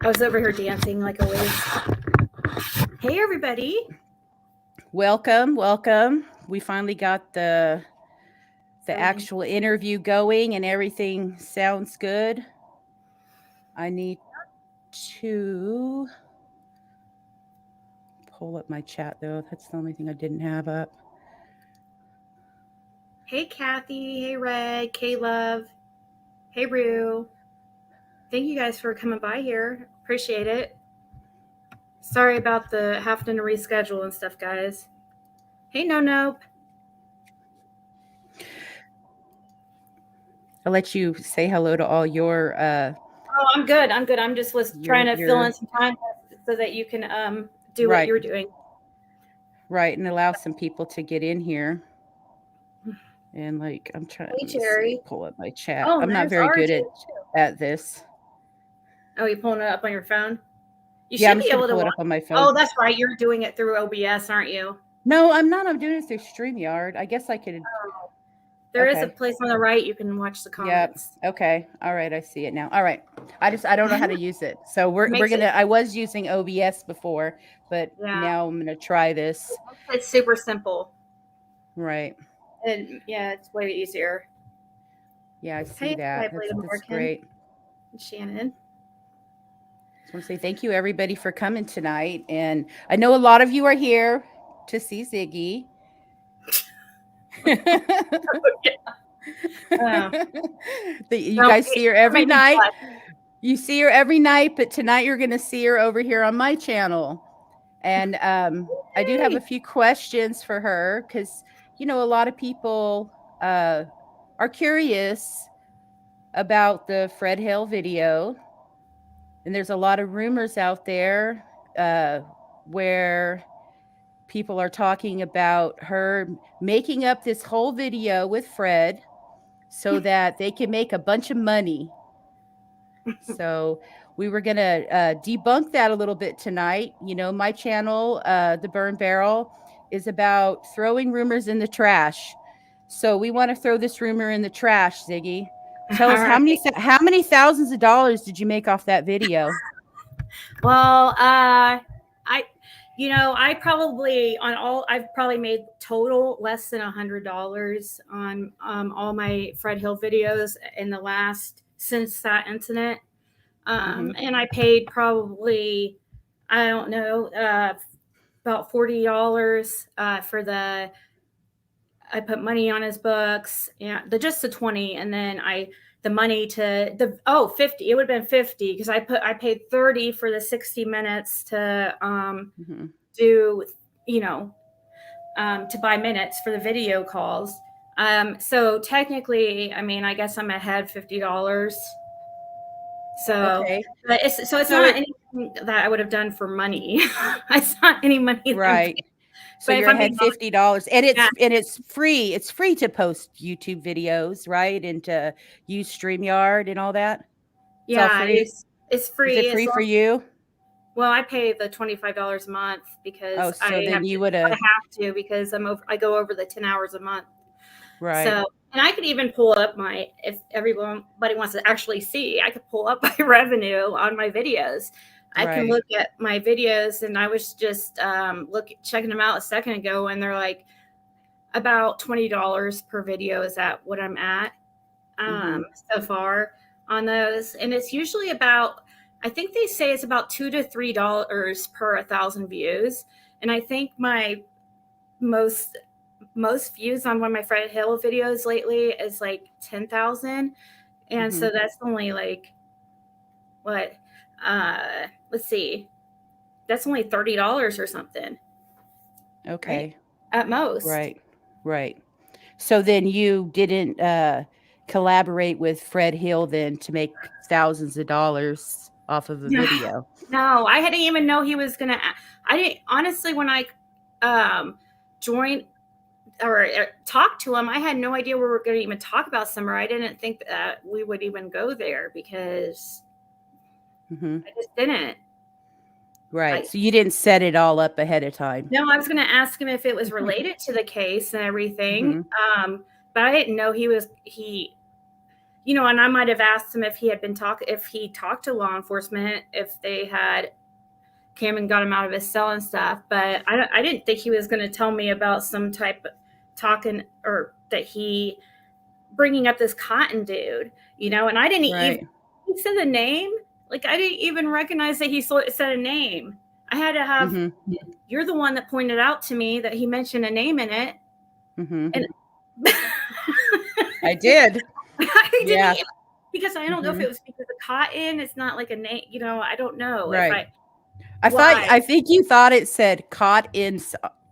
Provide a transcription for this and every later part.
I was over here dancing like always. Hey, everybody. Welcome. We finally got the actual interview going and everything sounds good. I need to pull up my chat though. That's the only thing I didn't have up. Hey, Kathy. Hey, Red. K-Love. Hey, Rue. Thank you guys for coming by here. Appreciate it. Sorry about the having to reschedule and stuff, guys. Hey, Nope. I'll let you say hello to all your Oh, I'm good. I'm just trying to fill in some time so that you can do what you're doing. Right, and allow some people to get in here. And I'm trying to pull up my chat. Oh, I'm not very good at this. Oh, you pulling it up on your phone? You should be able to pull it up on my phone. Oh, that's right. You're doing it through OBS, aren't you? No, I'm not. I'm doing it through StreamYard. I guess I could. Oh. There is a place on the right you can watch the comments. Yep. Okay. All right. I see it now. All right. I don't know how to use it. So we're gonna. I was using OBS before, but now I'm gonna try this. It's super simple. Right. And yeah, it's way easier. Yeah, I see that. That's great. Shannon. I want to say thank you everybody for coming tonight, and I know a lot of you are here to see Ziggy. You guys see her every night. You see her every night, but tonight you're going to see her over here on my channel. And I do have a few questions for her because, a lot of people are curious about the Fred Hill video. And there's a lot of rumors out there where people are talking about her making up this whole video with Fred so that they can make a bunch of money. So we were going to debunk that a little bit tonight. My channel, The Burn Barrel, is about throwing rumors in the trash. So we want to throw this rumor in the trash, Ziggy. Tell us how many thousands of dollars did you make off that video? Well, I've probably made total less than $100 on all my Fred Hill videos since that incident. And I paid probably, I don't know, about $40 for I put money on his books, just the 20, and then the money to the 50. It would have been 50 because I paid 30 for the 60 minutes to do to buy minutes for the video calls. So technically, I guess I'm ahead $50. So, okay. But it's not anything that I would have done for money. It's not any money. Right. So you're ahead $50, and it's free. It's free to post YouTube videos, right? And to use StreamYard and all that. It's all free. It's free. Is it free for you? Well, I pay the $25 a month because I have to because I go over the 10 hours a month. Right. So, and I could even pull up if everybody wants to actually see, I could pull up my revenue on my videos. I can look at my videos, and I was just checking them out a second ago, and they're like about $20 per video. Is that what I'm at so far on those? And it's usually about, I think they say it's about $2 to $3 per 1,000 views. And I think my most views on one of my Fred Hill videos lately is like 10,000. And so that's only like, what? Let's see. That's only $30 or something. Okay. Right? At most. Right. So then you didn't collaborate with Fred Hill then to make thousands of dollars off of a video? No, I didn't even know he was going to. I didn't, honestly, when I joined or talked to him, I had no idea we were going to even talk about summer. I didn't think that we would even go there because I just didn't. Right. So you didn't set it all up ahead of time. No, I was going to ask him if it was related to the case and everything. But I didn't know he and I might have asked him if he had been if he talked to law enforcement, if they had came and got him out of his cell and stuff. But I didn't think he was going to tell me about some type of talking, or that he bringing up this Cotton dude, and I didn't even, he said the name. Like, I didn't even recognize that he said a name. I had to have, you're the one that pointed out to me that he mentioned a name in it. And I did. I didn't, because I don't know if it was because of Cotton. It's not like a name, I don't know. Right. I think you thought it said caught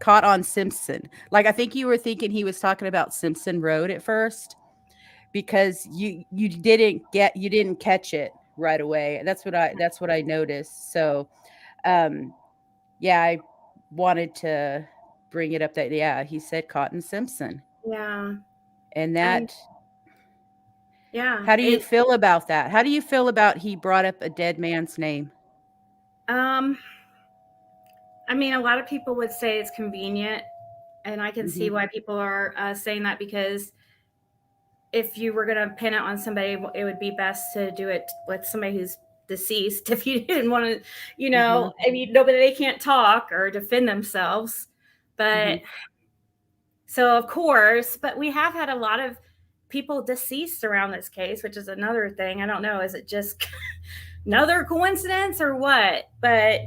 on Simpson. Like, I think you were thinking he was talking about Simpson Road at first, because you didn't catch it right away. That's what I noticed. So, I wanted to bring it up that, he said Cotton Simpson. Yeah. And that, yeah. How do you feel about that? How do you feel about he brought up a dead man's name? I mean, a lot of people would say it's convenient, and I can see why people are saying that, because if you were going to pin it on somebody, it would be best to do it with somebody who's deceased. If you didn't want to, I mean, they can't talk or defend themselves. But so, of course, but we have had a lot of people deceased around this case, which is another thing. I don't know. Is it just another coincidence or what? But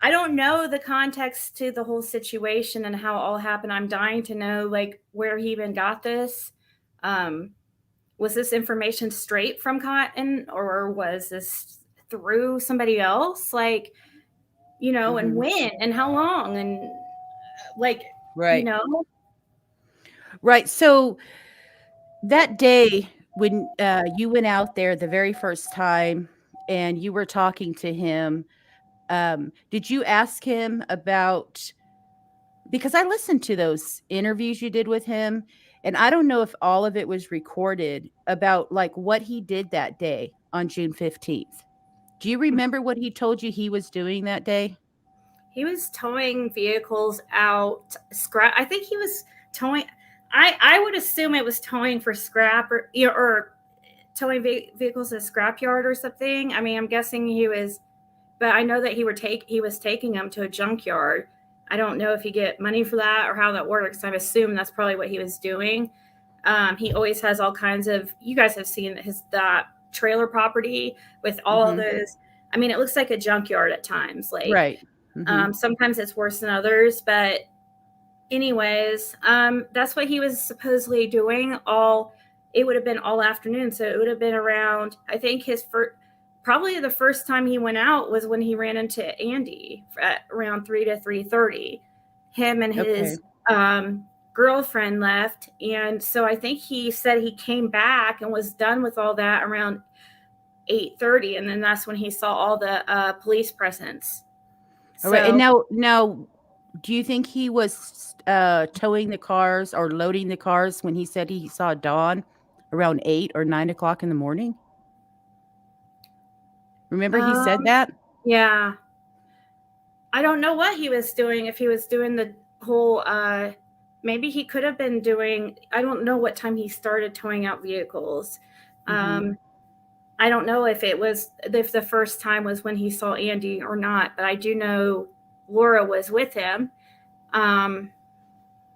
I don't know the context to the whole situation and how it all happened. I'm dying to know, like, where he even got this. Was this information straight from Cotton, or was this through somebody else? Like, and when and how long, and like, right. Right. So that day when you went out there the very first time and you were talking to him, did you ask him about, because I listened to those interviews you did with him, and I don't know if all of it was recorded, about like what he did that day on June 15th. Do you remember what he told you he was doing that day? He was towing vehicles out scrap. I think he was towing. I would assume it was towing for scrap, or towing vehicles at a scrapyard or something. I mean, I'm guessing he was, but I know that he was taking them to a junkyard. I don't know if you get money for that or how that works. I assume that's probably what he was doing. He always has all kinds of, you guys have seen that trailer property with all those. I mean, it looks like a junkyard at times. Like, right. Sometimes it's worse than others, but anyways, that's what he was supposedly doing it would have been all afternoon. So it would have been around, I think probably the first time he went out was when he ran into Andy at around 3 to 3:30. Him and his girlfriend left. And so I think he said he came back and was done with all that around 8:30. And then that's when he saw all the police presence. All right. And now, do you think he was towing the cars or loading the cars when he said he saw Dawn around 8 or 9 o'clock in the morning? Remember he said that? Yeah. I don't know what he was doing. If he was doing the whole, maybe he could have been doing, I don't know what time he started towing out vehicles. I don't know if the first time was when he saw Andy or not, but I do know Laura was with him,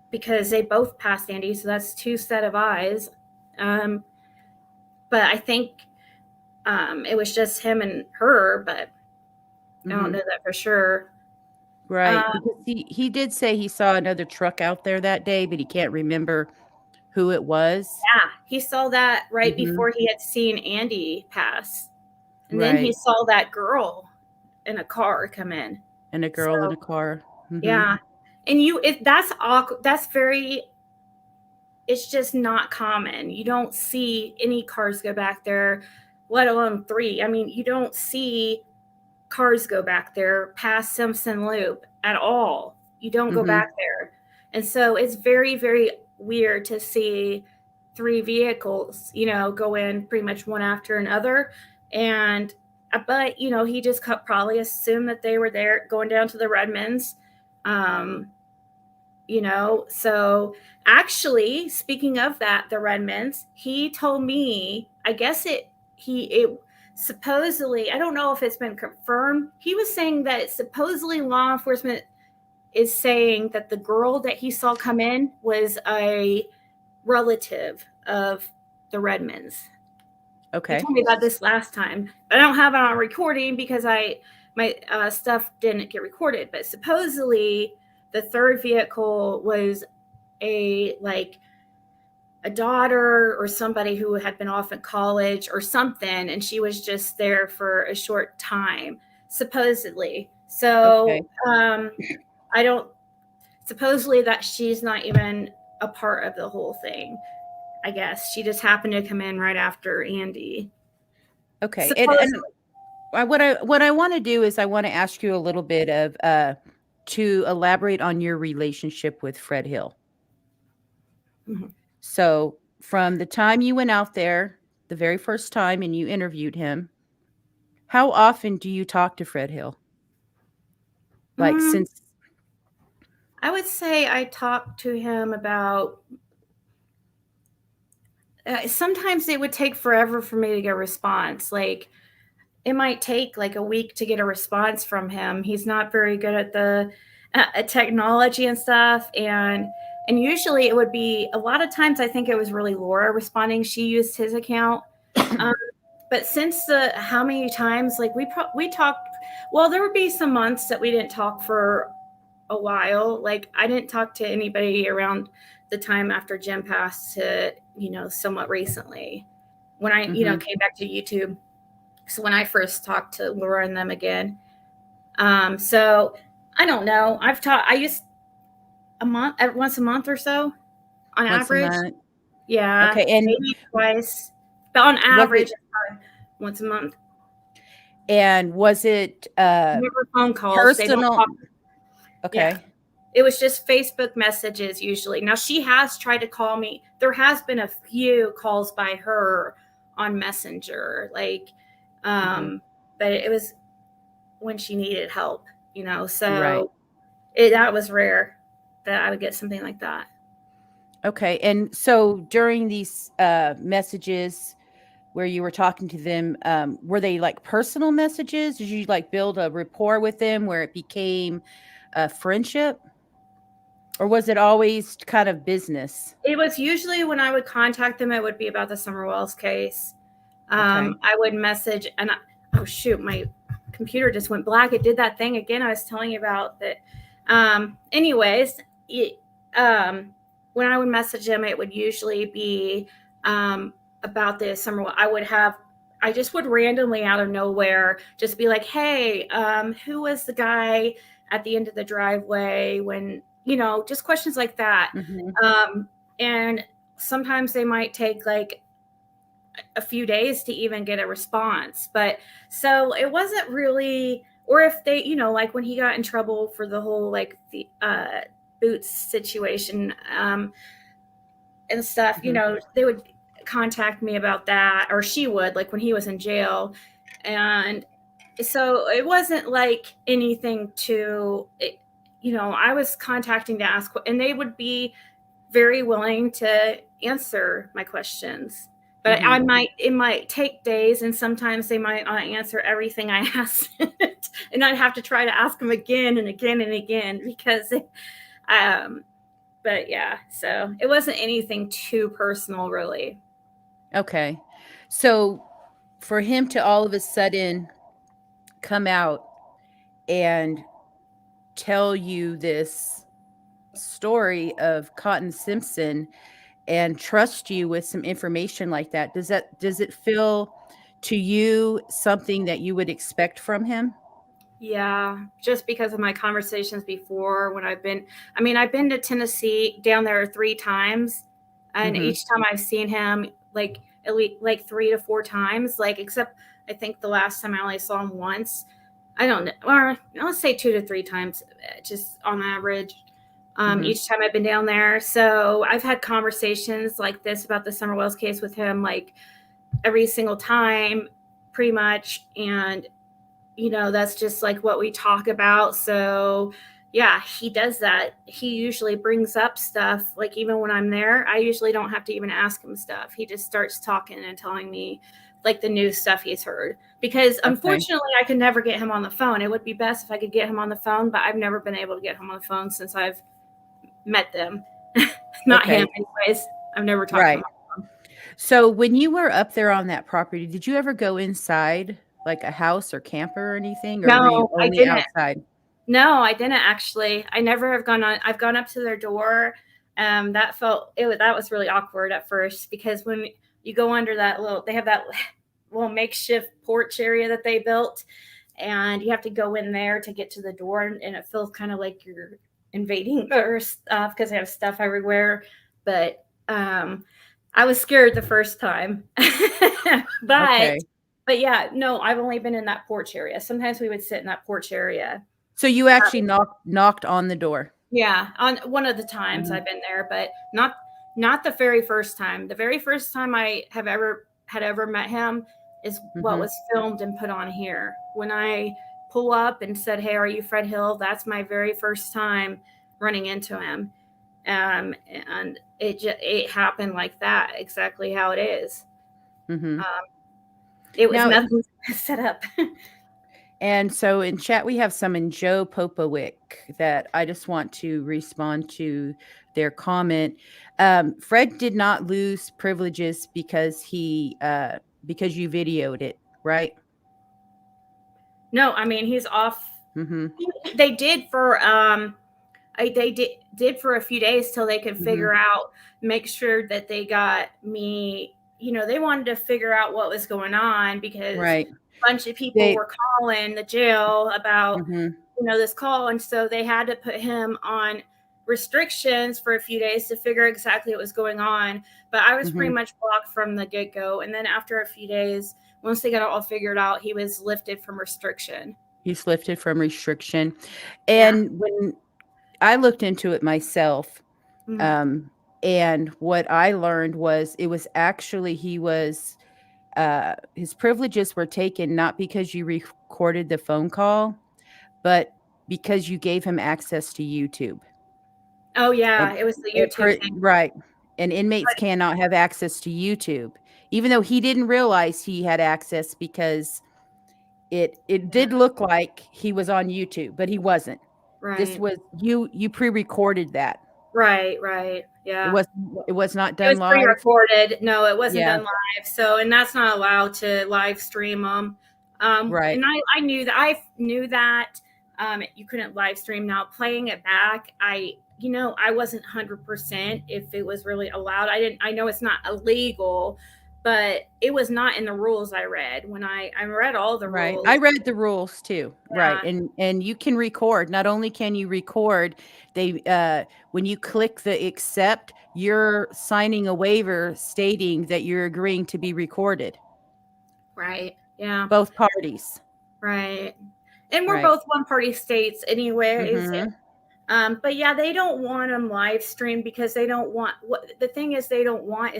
because they both passed Andy. So that's 2 set of eyes. But I think it was just him and her, but I don't know that for sure. Right. Because he did say he saw another truck out there that day, but he can't remember who it was. Yeah, he saw that right before he had seen Andy pass. And then he Right. saw that girl in a car come in. And a girl in a car. Yeah. And that's awkward. That's very, it's just not common. You don't see any cars go back there, let alone 3. I mean, you don't see cars go back there past Simpson Loop at all. You don't go back there. And so it's very, very weird to see 3 vehicles, go in pretty much one after another. But he just probably assumed that they were there going down to the Redmonds. So actually, speaking of that, the Redmonds, he told me, I guess it supposedly, I don't know if it's been confirmed. He was saying that supposedly law enforcement is saying that the girl that he saw come in was a relative of the Redmonds. Okay. He told me about this last time. I don't have it on recording because my stuff didn't get recorded, but supposedly the third vehicle was a daughter or somebody who had been off in college or something, and she was just there for a short time, supposedly. So I don't supposedly that she's not even a part of the whole thing. I guess she just happened to come in right after Andy. Okay. And what I want to do is I want to ask you a little bit of to elaborate on your relationship with Fred Hill. Mm-hmm. So from the time you went out there, the very first time, and you interviewed him, how often do you talk to Fred Hill? Since I would say I talked to him about sometimes it would take forever for me to get a response. Like it might take like a week to get a response from him. He's not very good at the technology and stuff. And usually it would be a lot of times, I think it was really Laura responding. She used his account. But since how many times, like we talked, well, there would be some months that we didn't talk for a while. Like I didn't talk to anybody around the time after Jim passed to, somewhat recently when I, came back to YouTube. So when I first talked to Laura and them again. So I don't know. I used once a month or so on average. Yeah. Okay. And maybe twice, but on average, once a month. And was it never phone calls? Personal? Okay. Yeah. It was just Facebook messages usually. Now she has tried to call me. There has been a few calls by her on Messenger, but it was when she needed help, so that was rare that I would get something like that. Okay. And so during these messages where you were talking to them, were they like personal messages? Did you like build a rapport with them where it became a friendship? Or was it always kind of business? It was usually when I would contact them, it would be about the Summer Wells case. I would message and oh shoot, my computer just went black. It did that thing again I was telling you about that. Anyways, when I would message them, it would usually be about the Summer Wells. I just would randomly out of nowhere just be like, hey, who was the guy at the end of the driveway when, just questions like that. And sometimes they might take like a few days to even get a response. But so it wasn't really, or if they, like when he got in trouble for the whole like the boots situation and stuff, they would contact me about that, or she would, like when he was in jail. And so it wasn't like anything I was contacting to ask, and they would be very willing to answer my questions. But it might take days, and sometimes they might not answer everything I asked. And I'd have to try to ask them again and again and again because but yeah, so it wasn't anything too personal, really. Okay. So for him to all of a sudden come out and tell you this story of Cotton Simpson and trust you with some information like that, does it feel to you something that you would expect from him? Yeah, just because of my conversations before when I've been to Tennessee down there 3 times, and each time I've seen him like at least like 3 to 4 times, like except I think the last time I only saw him once. I don't know, or let's say 2 to 3 times, just on average. Each time I've been down there. So I've had conversations like this about the Summer Wells case with him, like every single time, pretty much. And that's just like what we talk about. So, yeah, he does that. He usually brings up stuff, like even when I'm there, I usually don't have to even ask him stuff. He just starts talking and telling me like the new stuff he's heard. Because unfortunately, I can never get him on the phone. It would be best if I could get him on the phone, but I've never been able to get him on the phone since I've met them. Not him, anyways. I've never talked to him on the phone. So when you were up there on that property, did you ever go inside like a house or camper or anything, or were you No, I only didn't. outside? No, I didn't actually. I never have gone on. I've gone up to their door. That was really awkward at first, because when you go under that they have that little makeshift porch area that they built, and you have to go in there to get to the door, and it feels kind of like you're invading their stuff because they have stuff everywhere. But I was scared the first time, but yeah, no, I've only been in that porch area. Sometimes we would sit in that porch area. So you actually knocked on the door? Yeah, on one of the times I've been there, but not the very first time. The very first time I had ever met him is what was filmed and put on here. When I pull up and said, "Hey, are you Fred Hill?" That's my very first time running into him, and it happened like that, exactly how it is. It was nothing set up. And so in chat, we have someone, Joe Popowick, that I just want to respond to their comment. Fred did not lose privileges because you videoed it, right? No, I mean, he's off. They did for did for a few days till they could figure out, make sure that they got me. They wanted to figure out what was going on, because a bunch of people were calling the jail about this call, and so they had to put him on restrictions for a few days to figure exactly what was going on. But I was pretty much blocked from the get-go, and then after a few days, once they got it all figured out, he was lifted from restriction. He's lifted from restriction. And when I looked into it myself, and what I learned was it was actually his privileges were taken not because you recorded the phone call, but because you gave him access to YouTube. Oh yeah, it was the YouTube thing. Right. And inmates cannot have access to YouTube, even though he didn't realize he had access, because it did look like he was on YouTube, but he wasn't. Right. This was you pre-recorded that. Right. Yeah. It was not done live. It was pre-recorded. No, it wasn't done live. So, and that's not allowed to live stream them. Right. And I knew that you couldn't live stream. Now, playing it back, I wasn't 100% if it was really allowed. I know it's not illegal, but it was not in the rules I read. When I read all the rules. I read the rules too. Yeah. Right. And you can record. Not only can you record, when you click the accept, you're signing a waiver stating that you're agreeing to be recorded. Right. Yeah. Both parties. Right. And we're both one-party states anyways. But yeah, they don't want them live streamed because they don't want the thing is they want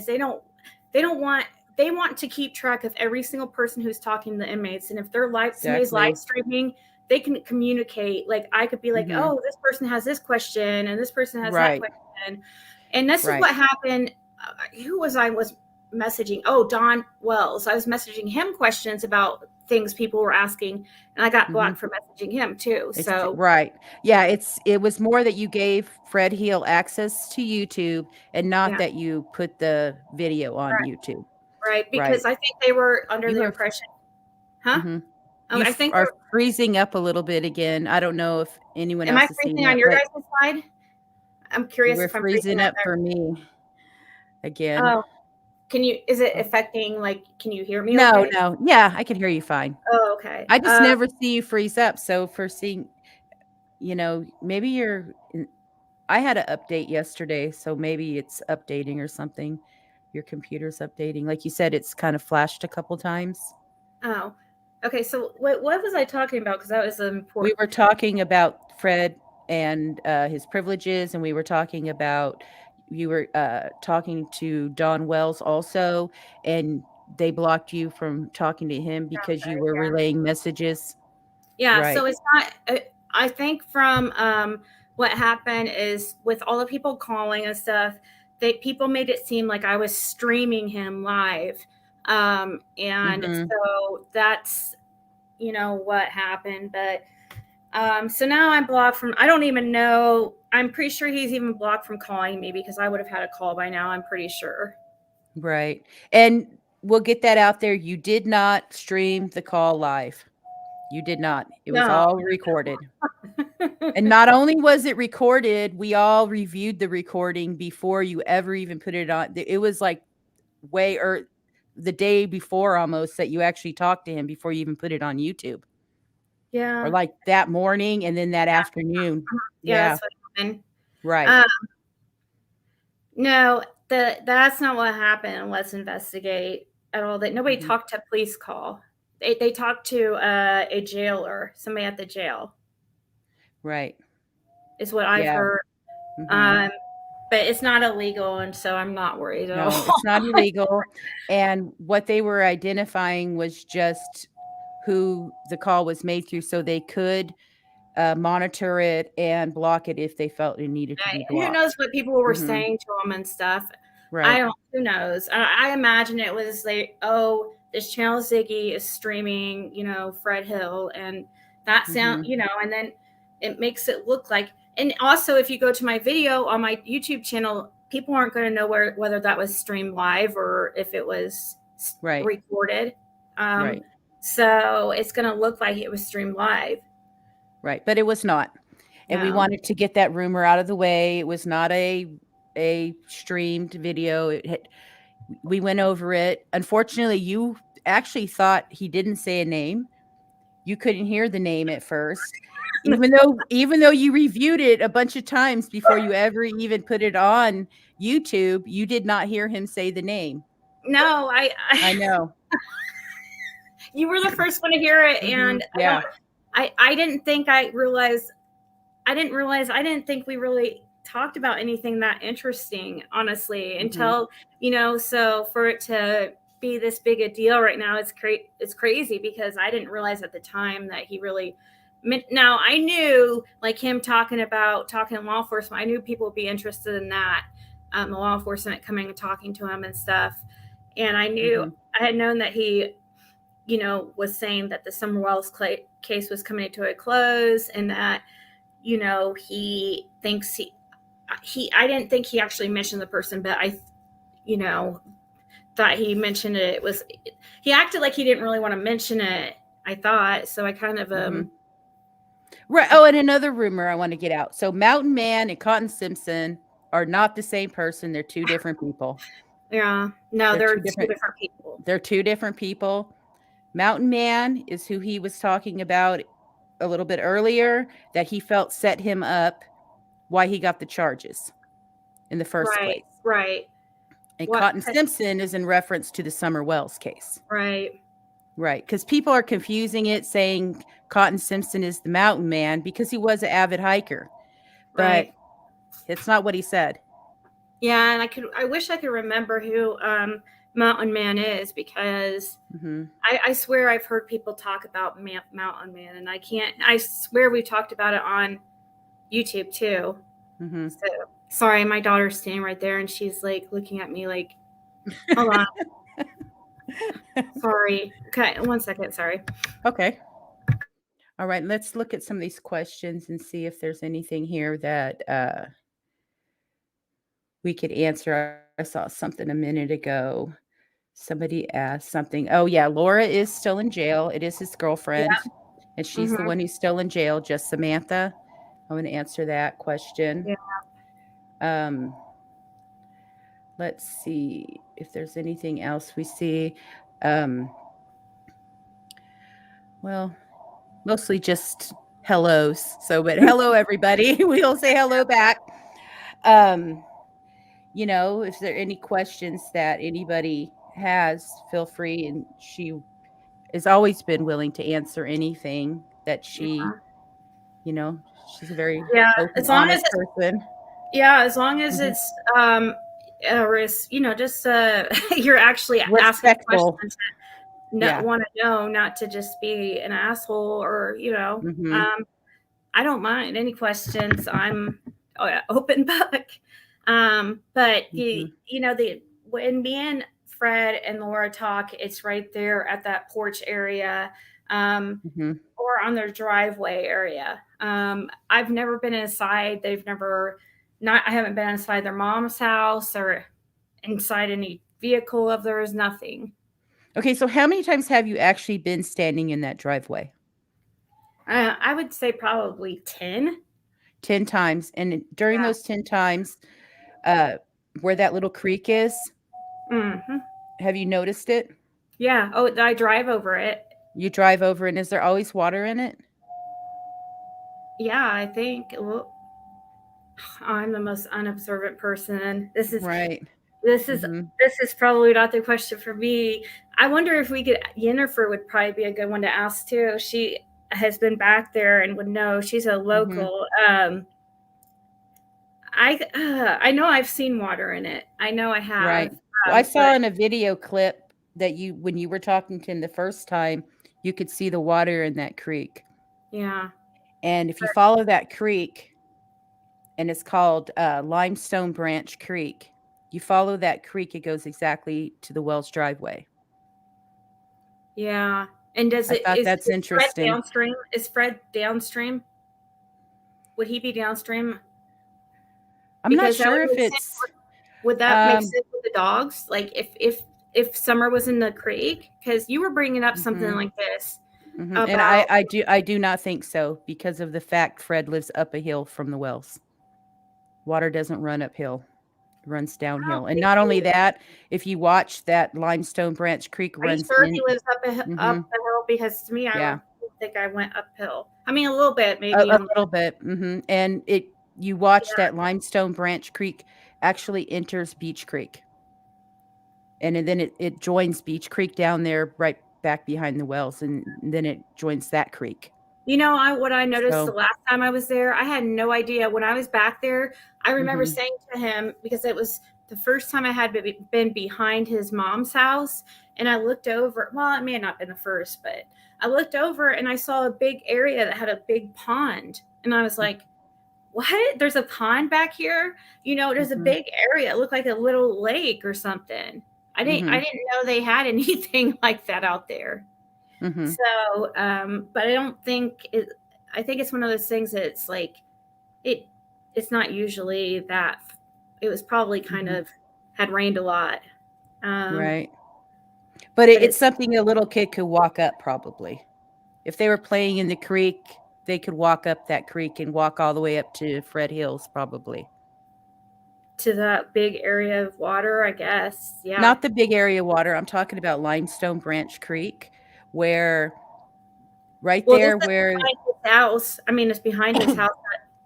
to keep track of every single person who's talking to the inmates. And if they're somebody's live streaming, they can communicate. Like I could be like, oh, this person has this question and this person has that question. And this is what happened. Who was I was messaging? Oh, Don Wells. I was messaging him questions about things people were asking, and I got blocked for messaging him too. So yeah, it was more that you gave Fred Hill access to YouTube and not that you put the video on YouTube. Right, because I think they were under the impression. I think are freezing up a little bit again. I don't know if anyone else is seeing freezing on your guys' side. I'm curious if I'm freezing up for me again. Oh, is it affecting, like, can you hear me? No. Yeah, I can hear you fine. Oh, okay. I just never see you freeze up. So for seeing, maybe I had an update yesterday, so maybe it's updating or something. Your computer's updating. Like you said, it's kind of flashed a couple times. Oh, okay. So what was I talking about? Because that was important. We were talking about Fred and his privileges, and we were talking about, you were talking to Don Wells also, and they blocked you from talking to him because you were relaying messages. Yeah. So it's not, I think from what happened is with all the people calling and stuff, people made it seem like I was streaming him live. And so that's, what happened. But so now I'm blocked from, I don't even know. I'm pretty sure he's even blocked from calling me because I would have had a call by now. I'm pretty sure. Right. And we'll get that out there. You did not stream the call live. You did not. It was all recorded. And not only was it recorded, we all reviewed the recording before you ever even put it on. It was like the day before almost that you actually talked to him before you even put it on YouTube. Yeah. Or like that morning and then that afternoon. Yeah. That's what happened. Right. No, that's not what happened. Let's investigate at all. That nobody talked to police call. They talked to a jailer, somebody at the jail. Right. Is what I've heard. But it's not illegal, and so I'm not worried at all. No, it's not illegal. And what they were identifying was just who the call was made through, so they could monitor it and block it if they felt it needed to be blocked. Who knows what people were saying to them and stuff. Right. Who knows? I imagine it was like, oh, this channel Ziggy is streaming, Fred Hill, and that sound, and then it makes it look like. And also, if you go to my video on my YouTube channel, people aren't going to know whether that was streamed live or if it was recorded. Right. So it's going to look like it was streamed live. Right. But it was not. And we wanted to get that rumor out of the way. It was not a streamed video. We went over it. Unfortunately, you actually thought he didn't say a name. You couldn't hear the name at first. Even though you reviewed it a bunch of times before you ever even put it on YouTube, you did not hear him say the name. No, I know. You were the first one to hear it, and I didn't think I didn't think we really talked about anything that interesting, honestly, until so for it to be this big a deal right now, it's crazy because I didn't realize at the time that he really. Now I knew, like him talking to law enforcement, I knew people would be interested in that, the law enforcement coming and talking to him and stuff, and I knew I had known that he, was saying that the Summer Wells case was coming to a close, and that, he thinks I didn't think he actually mentioned the person, but I, thought he mentioned it. He acted like he didn't really want to mention it, I thought, so I kind of Right. Oh, and another rumor I want to get out. So Mountain Man and Cotton Simpson are not the same person. They're two different people. Yeah. No, they're two different people. They're two different people. Mountain Man is who he was talking about a little bit earlier, that he felt set him up why he got the charges in the first place. Right. And Cotton Simpson is in reference to the Summer Wells case. Right. Right. Because people are confusing it, saying Cotton Simpson is the Mountain Man because he was an avid hiker. But it's not what he said. Yeah, and I wish I could remember who Mountain Man is, because I swear I've heard people talk about Mountain Man, and I swear we talked about it on YouTube too. So sorry, my daughter's standing right there and she's like looking at me like, hold on. Sorry. Okay, 1 second. Sorry. Okay. All right. Let's look at some of these questions and see if there's anything here that we could answer. I saw something a minute ago. Somebody asked something. Oh, yeah. Laura is still in jail. It is his girlfriend. Yeah. And she's the one who's still in jail, just Samantha. I'm going to answer that question. Yeah. Let's see if there's anything else we see. Well, mostly just hellos. So, but hello, everybody. We'll say hello back. If there are any questions that anybody has, feel free. And she has always been willing to answer anything that she, she's a very open, honest person. Yeah, as long as it's just you're actually asking questions that want to know, not to just be an asshole or I don't mind any questions. I'm open book. But when me and Fred and Laura talk, it's right there at that porch area, or on their driveway area. I've never been inside. I haven't been inside their mom's house or inside any vehicle of theirs, nothing. Okay, so how many times have you actually been standing in that driveway? I would say probably 10. 10 times. And during those 10 times, where that little creek is, have you noticed it? Yeah. Oh, I drive over it. You drive over, and is there always water in it? Yeah, I think. Well, I'm the most unobservant person. This is right. This is probably not the question for me. I wonder if we could. Yennefer would probably be a good one to ask too. She has been back there and would know. She's a local. I know I've seen water in it. I know I have. Right. Well, I saw in a video clip that when you were talking to him the first time, you could see the water in that creek. Yeah. And if you follow that creek, and it's called Limestone Branch Creek, you follow that creek, it goes exactly to the Wells driveway. Yeah. And that's interesting. Fred downstream? Is Fred downstream? Would he be downstream? I'm not sure if it's. Would that make sense with the dogs? Like if Summer was in the creek, because you were bringing up something like this. And I do not think so, because of the fact Fred lives up a hill from the Wells. Water doesn't run uphill. Runs downhill. And not only that, if you watch that Limestone Branch Creek runs. Are you sure he lives up the hill? Because to me, I don't think I went uphill. I mean, a little bit, maybe a little bit. And you watch that Limestone Branch Creek actually enters Beach Creek, and then it joins Beach Creek down there, right back behind the Wells, and then it joins that creek. You know, what I noticed the last time I was there, I had no idea. When I was back there, I remember saying to him, because it was the first time I had been behind his mom's house, and I looked over. Well, it may have not been the first, but I looked over and I saw a big area that had a big pond. And I was like, what? There's a pond back here? You know, there's a big area. It looked like a little lake or something. I didn't know they had anything like that out there. So, but I don't think I think it's one of those things that it's like, it's not usually that. It was probably kind of had rained a lot. Right. But it's something a little kid could walk up probably. If they were playing in the creek, they could walk up that creek and walk all the way up to Fred Hills probably. To that big area of water, I guess. Yeah. Not the big area of water. I'm talking about Limestone Branch Creek, where where behind his house. I mean, it's behind his house.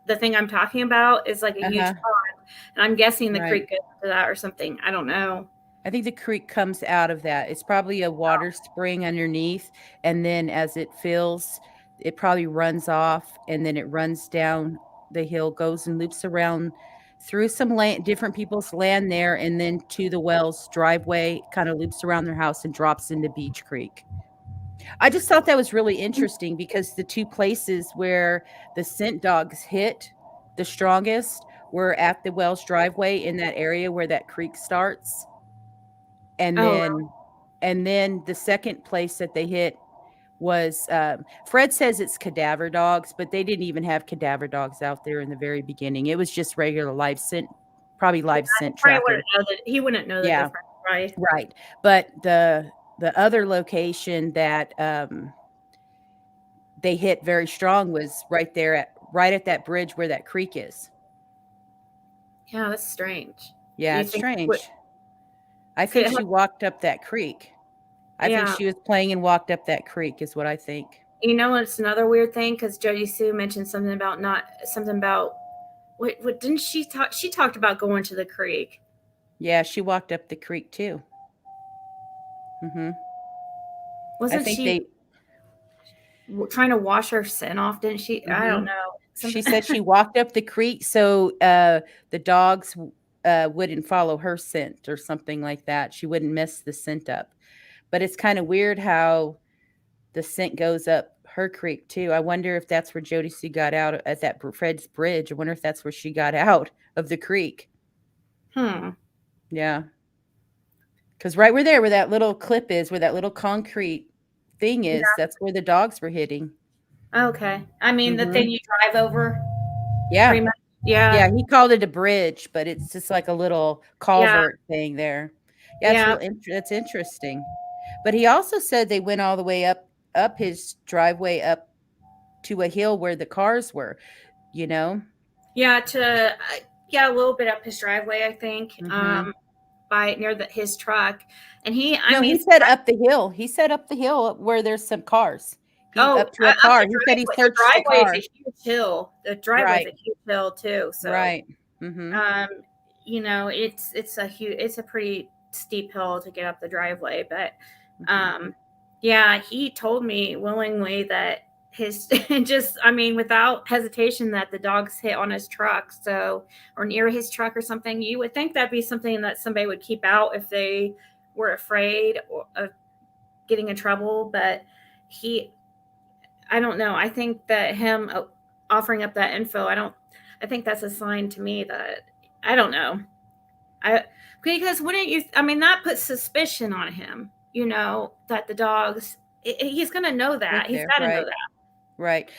The thing I'm talking about is like a huge pond, and I'm guessing the creek goes to that or something. I don't know. I think the creek comes out of that. It's probably a water spring underneath, and then as it fills, it probably runs off, and then it runs down the hill, goes and loops around through some land, different people's land there, and then to the Wells driveway, kind of loops around their house and drops into Beach Creek. I just thought that was really interesting, because the two places where the scent dogs hit the strongest were at the Wells driveway, in that area where that creek starts. And then the second place that they hit was, Fred says it's cadaver dogs, but they didn't even have cadaver dogs out there in the very beginning. It was just regular live scent, probably live scent tracking. He wouldn't know the difference, right? Right. But the other location that they hit very strong was right at that bridge where that creek is. Yeah, that's strange. Yeah, it's strange. I think she walked up that creek. I think she was playing and walked up that creek is what I think. You know, it's another weird thing, because Jody Sue mentioned something about what didn't she talk? She talked about going to the creek. Yeah, she walked up the creek too. Wasn't she trying to wash her scent off? Didn't she? I don't know. She said she walked up the creek so the dogs wouldn't follow her scent or something like that. She wouldn't mess the scent up. But it's kind of weird how the scent goes up her creek too. I wonder if that's where Jody Sue got out at that Fred's Bridge. I wonder if that's where she got out of the creek. Yeah. Because right where that little clip is, where that little concrete thing is, that's where the dogs were hitting. Okay. I mean, the thing you drive over? Yeah. Pretty much. Yeah. Yeah, he called it a bridge, but it's just like a little culvert thing there. Yeah, it's real that's interesting. But he also said they went all the way up his driveway up to a hill where the cars were, you know? Yeah, a little bit up his driveway, I think. By near his truck. And he said up the hill. He said up the hill where there's some cars. Up to a car. He said he searched the car. The driveway is a huge hill. The driveway is a huge hill too. So right. You know, it's a pretty steep hill to get up the driveway. But yeah, he told me willingly that without hesitation, that the dogs hit on his truck, or near his truck or something. You would think that'd be something that somebody would keep out if they were afraid of getting in trouble. But I don't know. I think that him offering up that info, I think that's a sign to me that, I don't know. Because wouldn't you, that puts suspicion on him, that the dogs, he's going to know that. He's got to know that. Right.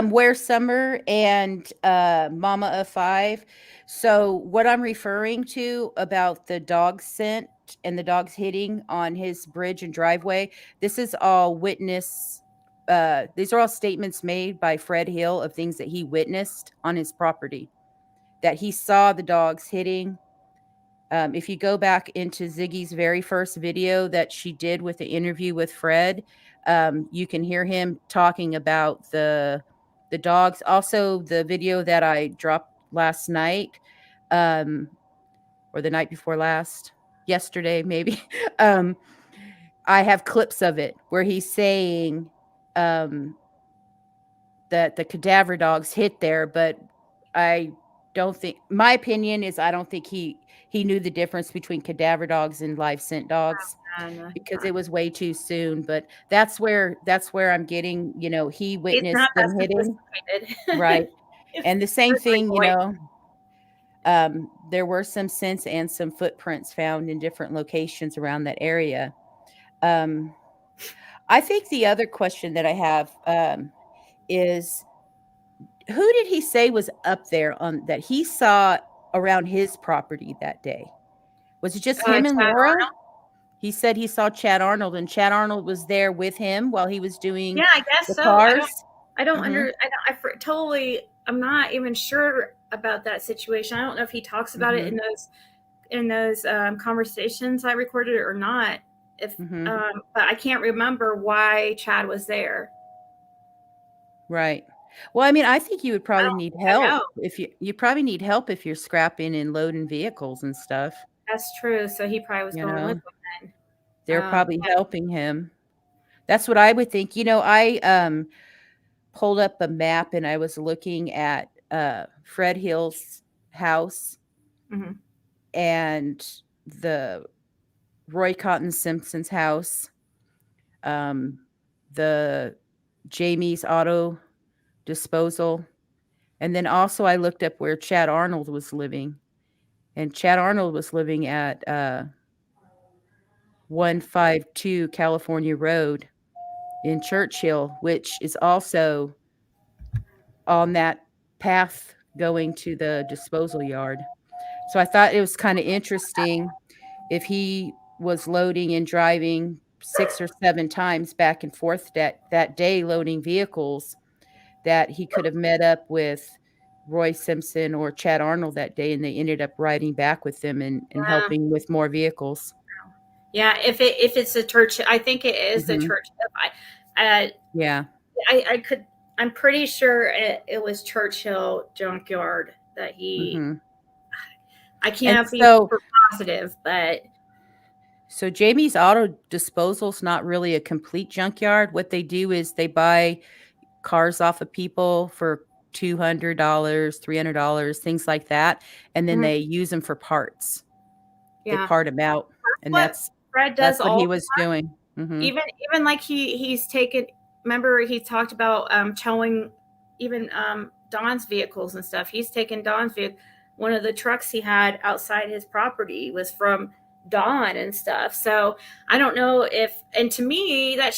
Where Summer and Mama of Five. So what I'm referring to about the dog scent and the dogs hitting on his bridge and driveway, this is all these are all statements made by Fred Hill of things that he witnessed on his property, that he saw the dogs hitting. If you go back into Ziggy's very first video that she did with the interview with Fred, you can hear him talking about the dogs. Also, the video that I dropped last night, or the night before last, yesterday maybe, I have clips of it where he's saying that the cadaver dogs hit there, but I don't think, my opinion is, I don't think he knew the difference between cadaver dogs and live scent dogs, because it was way too soon. But that's where I'm getting, he witnessed them hitting. Right. And the same thing, there were some scents and some footprints found in different locations around that area. I think the other question that I have is, who did he say was up there that he saw around his property that day? Was it just him and Laura? Arnold? He said he saw Chad Arnold, and Chad Arnold was there with him while he was doing I guess the cars. I'm not even sure about that situation. I don't know if he talks about it in those conversations I recorded or not. But I can't remember why Chad was there. Right. Well, I think you would probably need help if you probably need help if you're scrapping and loading vehicles and stuff. That's true. So he probably was going with them then. They're probably helping him. That's what I would think. I pulled up a map and I was looking at Fred Hill's house and the Roy Cotton Simpson's house, the Jamie's auto disposal. And then also I looked up where Chad Arnold was living. And Chad Arnold was living at 152 California Road in Churchill, which is also on that path going to the disposal yard. So I thought it was kind of interesting if he was loading and driving 6 or 7 times back and forth that day, loading vehicles, that he could have met up with Roy Simpson or Chad Arnold that day, and they ended up riding back with them and helping with more vehicles. Yeah, if it's a church, I think it is the church. I'm pretty sure it was Churchill Junkyard that he. I can't be super positive, but. So Jamie's Auto Disposal is not really a complete junkyard. What they do is they buy cars off of people for $200, $300, things like that, and then they use them for parts. They part them out, and that's Fred does. That's what he was doing. Even like he's taken remember he talked about towing even Don's vehicles and stuff. He's taken Don's vehicle. One of the trucks he had outside his property was from Don and stuff. So I don't know if, and to me, I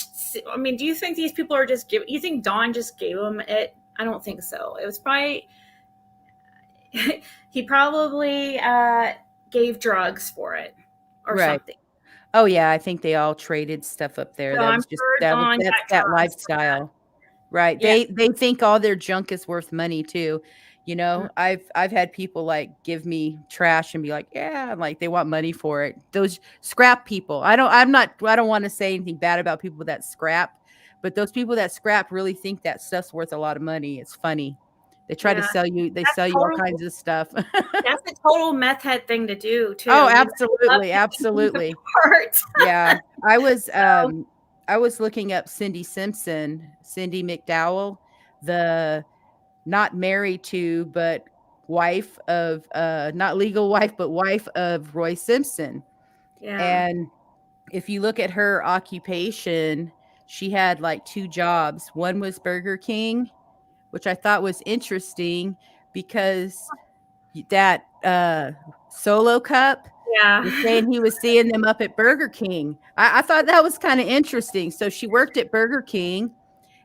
mean, do you think these people are just giving, you think Don just gave him it? I don't think so. It was probably, he probably gave drugs for it or something. Oh yeah, I think they all traded stuff up there. So That I'm was just sure Don got that charged lifestyle. Right. Yeah. They think all their junk is worth money too. You know, I've had people like give me trash and be like, yeah, like they want money for it. Those scrap people. I don't want to say anything bad about people that scrap, but those people that scrap really think that stuff's worth a lot of money. It's funny. They try to sell you, all kinds of stuff. That's a total meth head thing to do too. Oh, absolutely. Absolutely. Yeah. I was looking up Cindy McDowell, the not married to, but wife of, not legal wife, but wife of Roy Simpson. Yeah. And if you look at her occupation, she had like 2 jobs. One was Burger King, which I thought was interesting because that Solo Cup, was saying he was seeing them up at Burger King. I thought that was kind of interesting. So she worked at Burger King,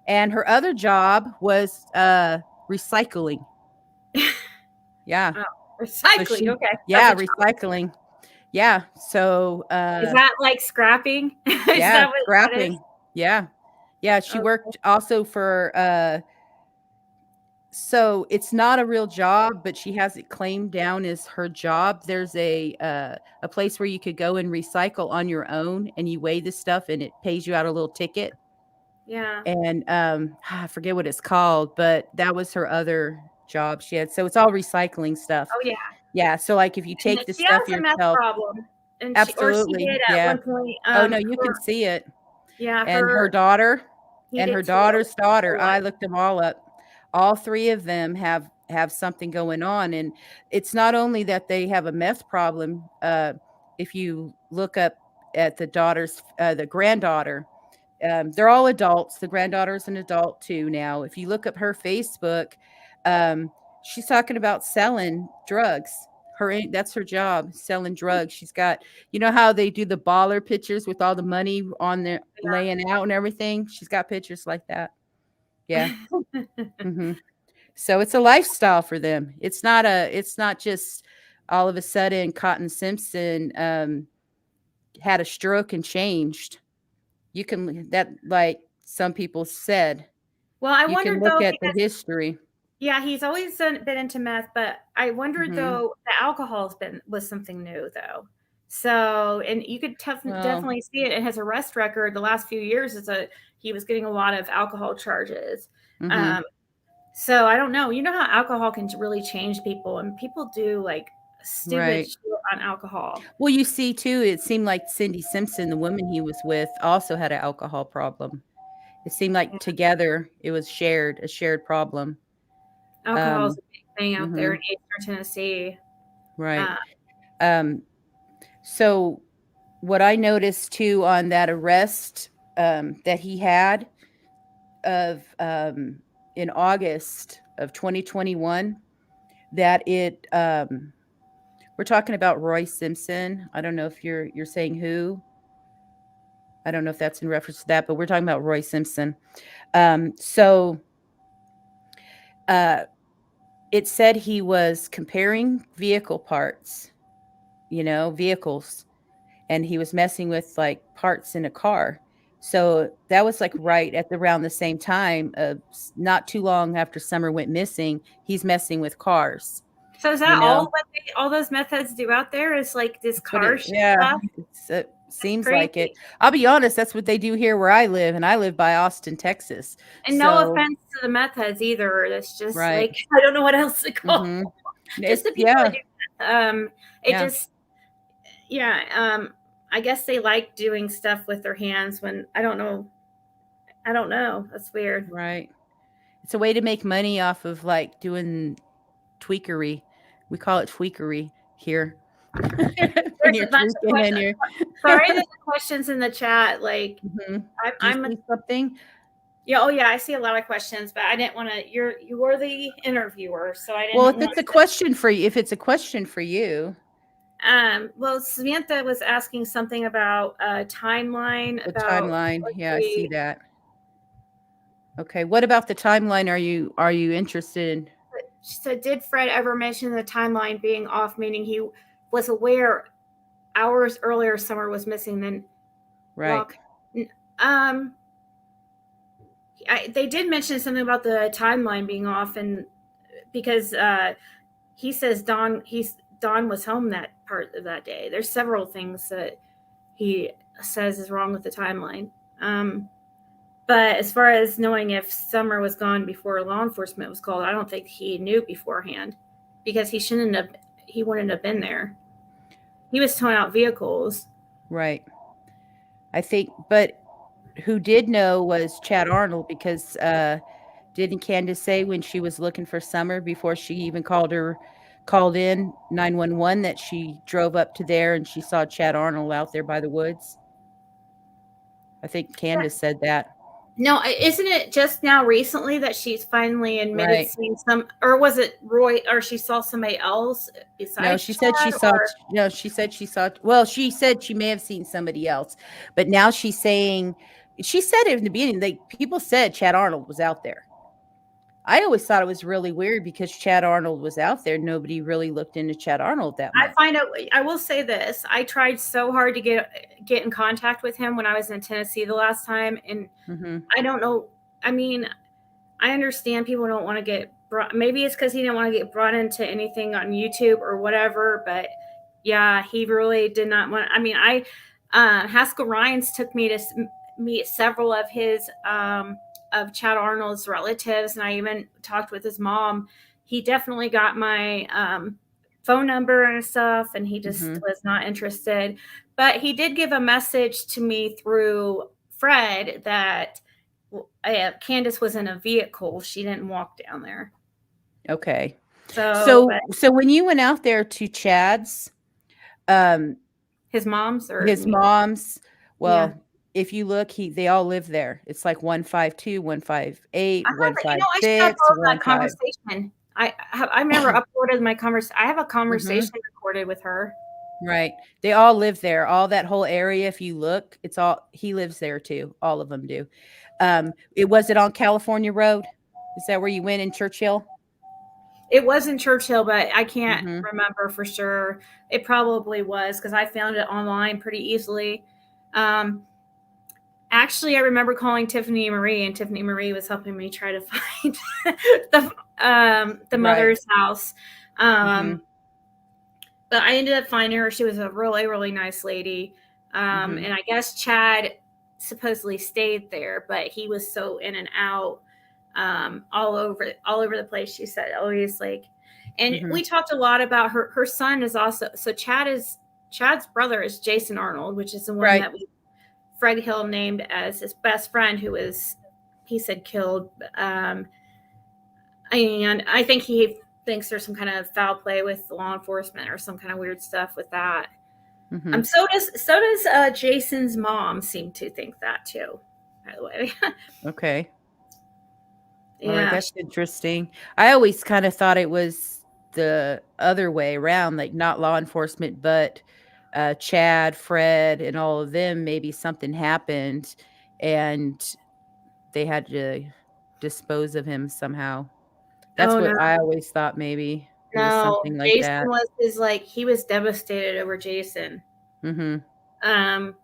and her other job was recycling. Yeah. Oh, recycling. Okay. Yeah, recycling. Yeah. So is that like scrapping? Yeah, scrapping. Yeah. Yeah. She worked also for so it's not a real job, but she has it claimed down as her job. There's a place where you could go and recycle on your own, and you weigh the stuff and it pays you out a little ticket. Yeah. And I forget what it's called, but that was her other job she had. So it's all recycling stuff. Oh yeah. Yeah. So like if you take the stuff yourself. Meth problem. And absolutely. She did at one point. Oh no, you can see it. Yeah. And her daughter and her daughter's daughter. I looked them all up. All 3 of them have something going on. And it's not only that they have a meth problem. If you look up at the the granddaughter, they're all adults. The granddaughter's an adult too now. If you look up her Facebook, she's talking about selling drugs. That's her job, selling drugs. She's got, you know how they do the baller pictures with all the money on there laying out and everything? She's got pictures like that. Yeah. Mm-hmm. So it's a lifestyle for them. It's not just all of a sudden Cotton Simpson had a stroke and changed. You can, that like some people said. Well, I wonder look at the history. Yeah, he's always been into meth, but I wondered though the alcohol was something new though. So, and you could definitely see it in his arrest record. The last few years, he was getting a lot of alcohol charges. So I don't know. You know how alcohol can really change people, and people do like stupid shit on alcohol. Well, you see too, it seemed like Cindy Simpson, the woman he was with, also had an alcohol problem. It seemed like together it was a shared problem. Alcohol is a big thing out there in Eastern Tennessee. Right. So what I noticed too on that arrest that he had of in August of 2021, that it we're talking about Roy Simpson. I don't know if you're saying who. I don't know if that's in reference to that, but we're talking about Roy Simpson. So it said he was comparing vehicle parts, vehicles, and he was messing with like parts in a car. So that was like right at around the same time, not too long after Summer went missing, he's messing with cars. So is that all what all those methods do out there is like this car stuff? It seems like it. I'll be honest, that's what they do here where I live, and I live by Austin, Texas. And no offense to the meth heads either. It's just like I don't know what else to call. Just the people that do that. I guess they like doing stuff with their hands when I don't know. That's weird. Right. It's a way to make money off of like doing tweakery. We call it tweakery here. There's a bunch of questions. Sorry, there's questions in the chat. Like, I'm something. Yeah. Oh, yeah. I see a lot of questions, but I didn't want to. You were the interviewer, so I Well, didn't if want it's a to. question for you, if it's a question for you, Well, Samantha was asking something about a timeline the about. timeline. Let's Yeah, I see see. that. Okay. What about the timeline? Are you interested in? She said, "Did Fred ever mention the timeline being off, meaning he was aware hours earlier Summer was missing than Right. walk?" Um, they did mention something about the timeline being off, and because he says Don was home that part of that day. There's several things that he says is wrong with the timeline. But as far as knowing if Summer was gone before law enforcement was called, I don't think he knew beforehand because he wouldn't have been there. He was towing out vehicles. Right. I think, but who did know was Chad Arnold because didn't Candace say when she was looking for Summer before she even called in 911 that she drove up to there and she saw Chad Arnold out there by the woods? I think Candace said that. No, isn't it just now recently that she's finally admitted Right. seeing some, or was it Roy, or she saw somebody else No, besides she said she Chad, saw or no, she said she saw well, she said she may have seen somebody else, but now she's saying she said it in the beginning, like people said Chad Arnold was out there. I always thought it was really weird because Chad Arnold was out there. Nobody really looked into Chad Arnold that I much. find out. I will say this: I tried so hard to get in contact with him when I was in Tennessee the last time, and Mhm. I don't know. I mean, I understand people don't want to get brought. Maybe it's because he didn't want to get brought into anything on YouTube or whatever. But yeah, he really did not want. I mean, Haskell Ryan's took me to meet several of Chad Arnold's relatives, and I even talked with his mom. He definitely got my phone number and stuff, and he just Mhm. was not interested. But he did give a message to me through Fred that Candace was in a vehicle. She didn't walk down there. Okay. So, So but so when you went out there to Chad's, um, his mom's or his me? mom's, Yeah. well, if you look, they all live there. It's like 152, 158, I should 156, upload that 15. conversation. I've never uploaded my conversation. I have a Mhm. conversation recorded with her. Right. They all live there. All that whole area, if you look, it's all he lives there too. All of them do. It on California Road? Is that where you went in Churchill? It was in Churchill, but I can't Mhm. remember for sure. It probably was because I found it online pretty easily. Um, Actually, I remember calling Tiffany Marie, and Tiffany Marie was helping me try to find the Right. mother's house. Mhm. Um, but I ended up finding her. She was a really, really nice lady. Mhm. And I guess Chad supposedly stayed there, but he was so in and out, all over the place. She said, always like, and Mhm. we talked a lot about her. Her son is also so Chad's brother is Jason Arnold, which is the one Right. that Fred Hill named as his best friend, who was he said killed. And I think he thinks there's some kind of foul play with law enforcement or some kind of weird stuff with that. Mhm. So does Jason's mom seem to think that too. By the way, Okay. All right, yeah. that's interesting. I always kind of thought it was the other way around, like not law enforcement, but Chad, Fred, and all of them. Maybe something happened, and they had to dispose of him somehow. That's Oh no, what I always thought. Maybe it was no. something like Jason that. was his like he was devastated over Jason. Mhm. Um,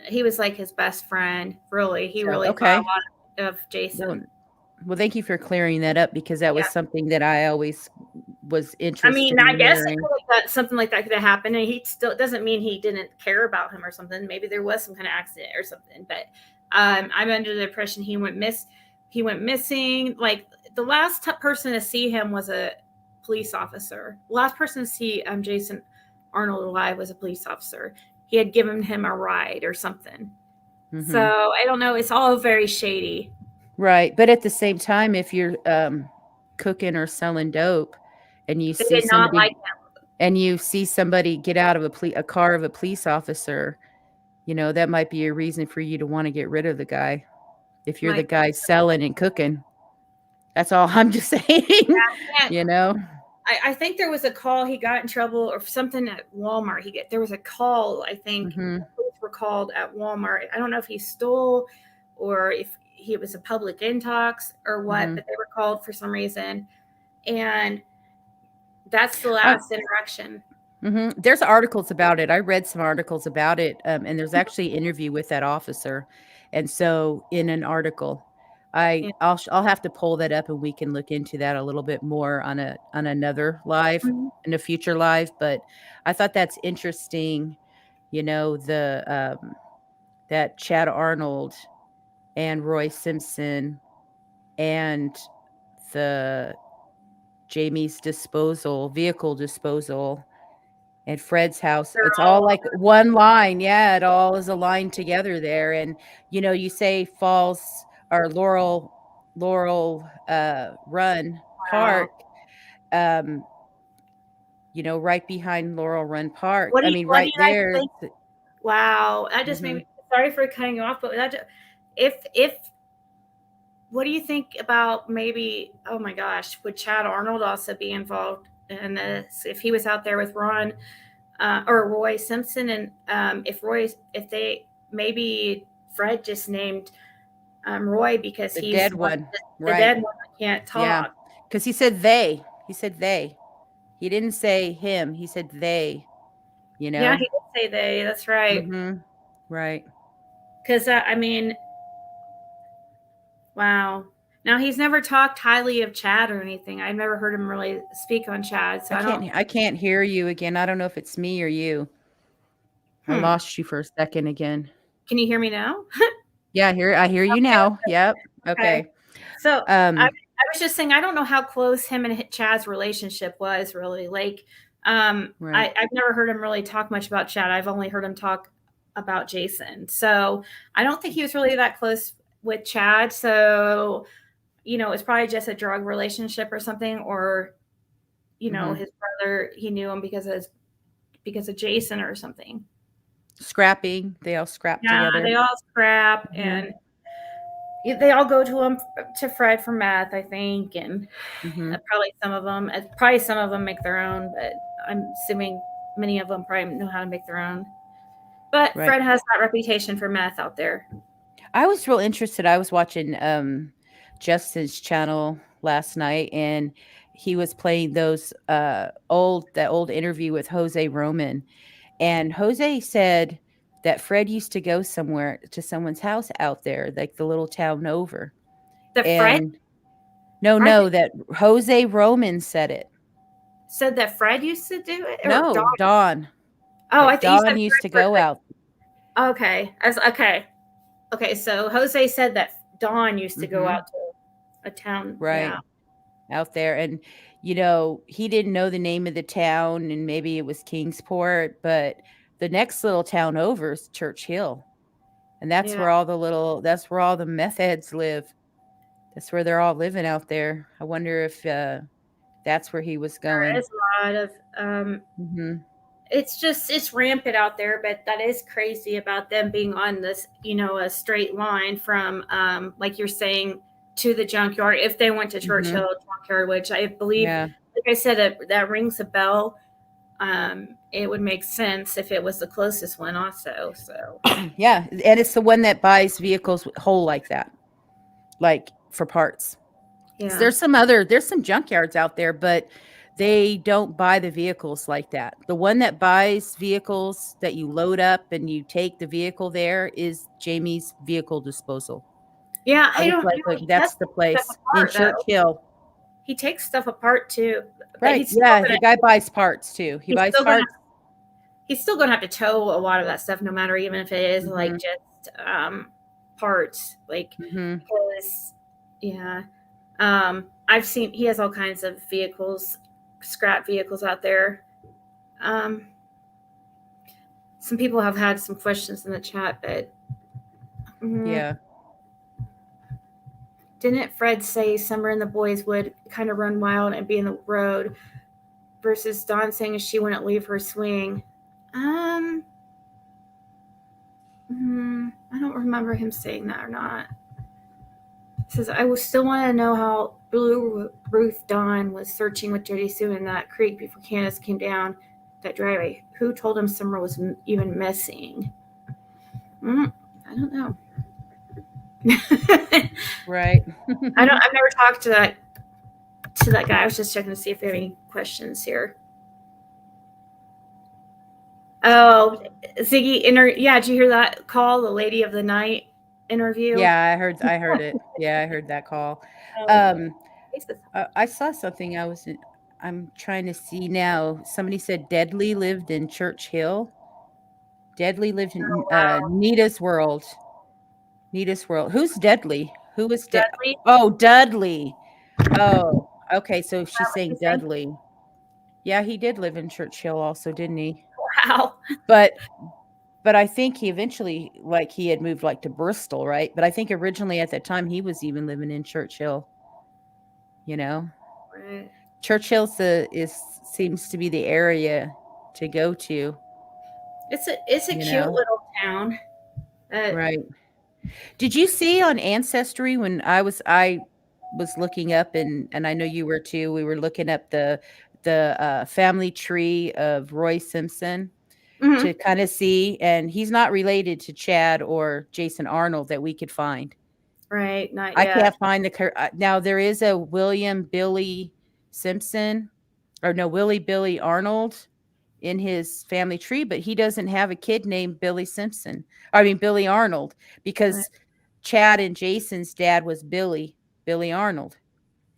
he was like his best friend. Really, he So, really thought okay. a lot of Well, Jason. well, thank you for clearing that up because that was Yeah. something that I always was I mean, interested I in guess it hearing. could have something like that could have happened, and he still doesn't mean he didn't care about him or something. Maybe there was some kind of accident or something. But I'm under the impression he went missing. Like the last person to see him was a police officer. Last person to see Jason Arnold alive was a police officer. He had given him a ride or something. So Mhm. I don't know. It's all very shady. Right, but at the same time, if you're, cooking or selling dope and They did not like him. you see somebody get out of a car of a police officer, that might be a reason for you to wanna get rid of the guy. if you're the guy selling and cooking. That's all I'm just saying. I think there was a call, he got in trouble or something at Walmart. There was a call, I think, police were called at Walmart. I don't know if he stole or if he was a public intox or what, but they were called for some reason. And that's the last interaction. There's articles about it. I read some articles about it, and there's actually an interview with that officer. And so in an article, I'll have to pull that up and we can look into that a little bit more on another live, in a future live. But I thought that's interesting, that Chad Arnold and Roy Simpson and the Jamie's vehicle disposal at Fred's house. It's all like one line. Yeah, it all is aligned together there. And, you say Falls or Laurel Run Park, right behind Laurel Run Park. Right there. Wow. That just made me, sorry for cutting you off, but what do you think about maybe, oh my gosh, would Chad Arnold also be involved in this? If he was out there with Ron or Roy Simpson, and maybe Fred just named Roy because he's dead one, the dead one that can't talk. Yeah, because he said they. He didn't say him. He said they. Yeah, he did say they. That's right. Right. Because wow. Now he's never talked highly of Chad or anything. I've never heard him really speak on Chad. So I can't hear you again. I don't know if it's me or you. I lost you for a second again. Can you hear me now? Yeah, I hear you now. Yep. Okay. So I was just saying, I don't know how close him and Chad's relationship was really. Like, right. I've never heard him really talk much about Chad. I've only heard him talk about Jason. So I don't think he was really that close with Chad. So, it's probably just a drug relationship or something, or, his brother, he knew him because of Jason or something. Scrapping. They all scrap together. Yeah, they all scrap, and they all go to Fred for meth, I think, and probably some of them make their own, but I'm assuming many of them probably know how to make their own. But right. Fred has that reputation for meth out there. I was real interested. I was watching Justin's channel last night, and he was playing that old interview with Jose Roman. And Jose said that Fred used to go somewhere to someone's house out there, like the little town over. Fred? No, that Jose Roman said it. Said that Fred used to do it? No, Dawn. Oh, I think Dawn used to go out. Okay. Okay, so Jose said that Dawn used to go out to a town. Right. Yeah. Out there. And, he didn't know the name of the town, and maybe it was Kingsport, but the next little town over is Church Hill. And that's where all the meth heads live. That's where they're all living out there. I wonder if that's where he was going. There is a lot of it's rampant out there, but that is crazy about them being on this, a straight line from like you're saying, to the junkyard. If they went to Church Hill junkyard, which I believe, like I said, that rings a bell. It would make sense if it was the closest one also. So yeah, and it's the one that buys vehicles whole like that, like for parts. Yeah. So there's some junkyards out there, but they don't buy the vehicles like that. The one that buys vehicles that you load up and you take the vehicle there is Jamie's Vehicle Disposal. Yeah, that's the place in Church Hill. He takes stuff apart too. Right. Yeah, the guy buys parts too. He buys parts. He's still going to have to tow a lot of that stuff, no matter, even if it is like just parts. Like, because, I've seen he has all kinds of vehicles, scrap vehicles out there. Some people have had some questions in the chat, but yeah. Didn't Fred say Summer and the boys would kind of run wild and be in the road, versus Dawn saying she wouldn't leave her swing? I don't remember him saying that or not. says, I will still want to know how Blue Ruth Dawn was searching with Jody Sue in that creek before Candace came down that driveway. Who told him Summer was even missing? I don't know. Right. I've never talked to that guy. I was just checking to see if there are any questions here. Oh, Ziggy, yeah, did you hear that call? The Lady of the Night interview? Yeah, I heard it. Yeah, I heard that call. I saw something. I'm trying to see now. Somebody said Deadly lived in Church Hill. Deadly lived in Nita's World. Nita's World. Who's Deadly? Who is Dudley? Oh, Dudley. Oh, okay. So she's saying Dudley. Yeah, he did live in Church Hill also, didn't he? Wow. But I think he eventually, like, he had moved like to Bristol, right? But I think originally at that time he was even living in Church Hill. You know, Right. Church Hill seems to be the area to go to. It's a cute little town. Right. Did you see on Ancestry when I was looking up, and I know you were too, we were looking up the family tree of Roy Simpson to kind of see, and he's not related to Chad or Jason Arnold that we could find. Right, not I yet. can't find now there is a William Billy Simpson, or no, Willie Billy Arnold in his family tree, but he doesn't have a kid named Billy Simpson. I mean Billy Arnold, because Chad and Jason's dad was Billy Arnold.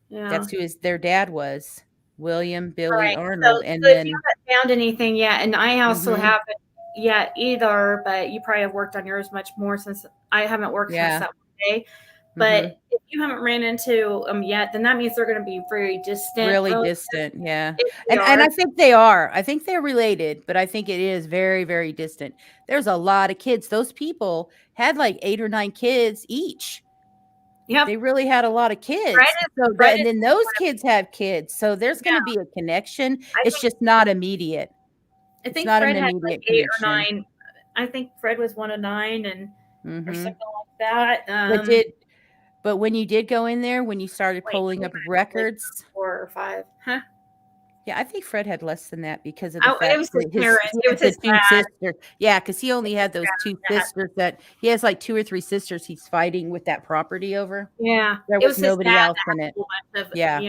Yeah. That's who their dad was, William Billy Arnold. So, and so then if you haven't found anything yet, and I also haven't yet either, but you probably have worked on yours much more since I haven't worked since that day. But if you haven't ran into them yet, then that means they're going to be very distant. Really distant, yeah. And I think they are. I think they're related, but I think it is very, very distant. There's a lot of kids. Those people had like 8 or 9 kids each. Yep. They really had a lot of kids. And then those kids have kids. So there's going to be a connection. It's just not immediate. I think Fred had like 8 or 9. I think Fred was one of 9 and or something like that. But when you did go in there, when you started pulling up records, like 4 or 5, huh? Yeah, I think Fred had less than that because of the fact it was his parents. It was his 2 sisters. Yeah, because he only had those 2 sisters that he has like 2 or 3 sisters he's fighting with that property over. Yeah, there was nobody else in it. Yeah,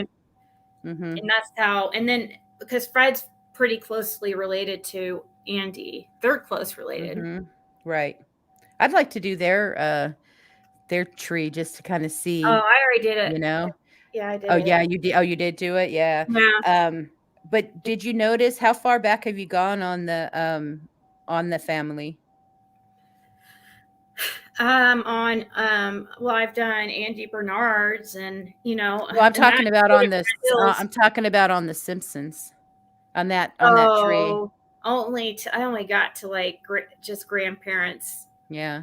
and that's how. And then because Fred's pretty closely related to Andy, they're close related. Right. I'd like to do their tree just to kind of see. Oh, I already did it. You know. Yeah, I did. Oh, yeah, you did. Oh, you did do it. Yeah. Yeah. But did you notice how far back have you gone on the family? Well, I've done Andy Bernard's, and well, I'm talking about on the Simpsons, on that tree. I only got to like just grandparents. Yeah.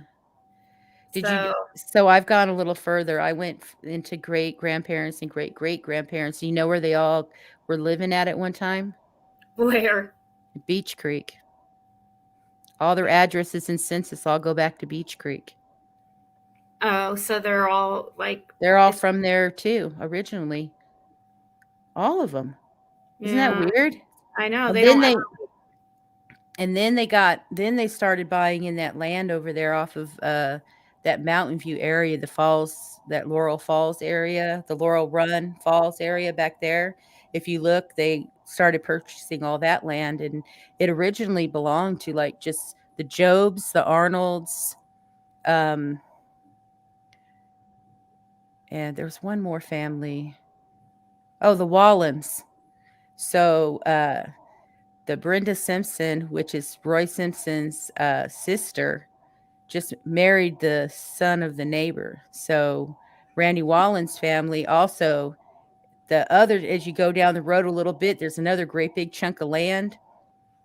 So I've gone a little further. I went into great grandparents and great great grandparents. You know where they all were living at one time? Where? Beach Creek. All their addresses and census all go back to Beach Creek. Oh, so they're all from there too, originally. All of them. Isn't that weird? I know. And then they started buying in that land over there off of that Mountain View area, the falls, that Laurel Falls area, the Laurel Run Falls area back there. If you look, they started purchasing all that land, and it originally belonged to like just the Jobs, the Arnolds, and there's one more family. Oh, the Wallens. So the Brenda Simpson, which is Roy Simpson's sister, just married the son of the neighbor. So Randy Wallen's family also, as you go down the road a little bit, there's another great big chunk of land.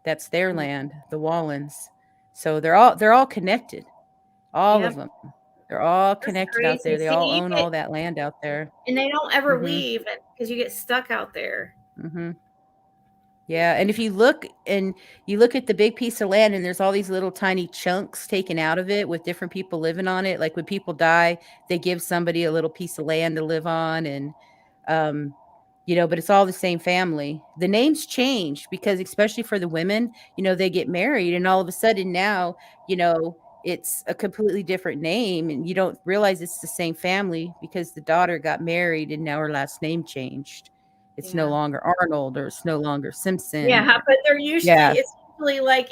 That's their land, the Wallens. So they're all connected. All of them. They're all connected out there. They all own all that land out there. And they don't ever leave because you get stuck out there. Yeah, and if you look at the big piece of land and there's all these little tiny chunks taken out of it with different people living on it, like when people die, they give somebody a little piece of land to live on and um but it's all the same family. The names change because especially for the women, they get married and all of a sudden now, it's a completely different name and you don't realize it's the same family because the daughter got married and now her last name changed. It's no Yeah. longer Arnold or it's no longer Simpson Yeah, or but yeah. it's usually like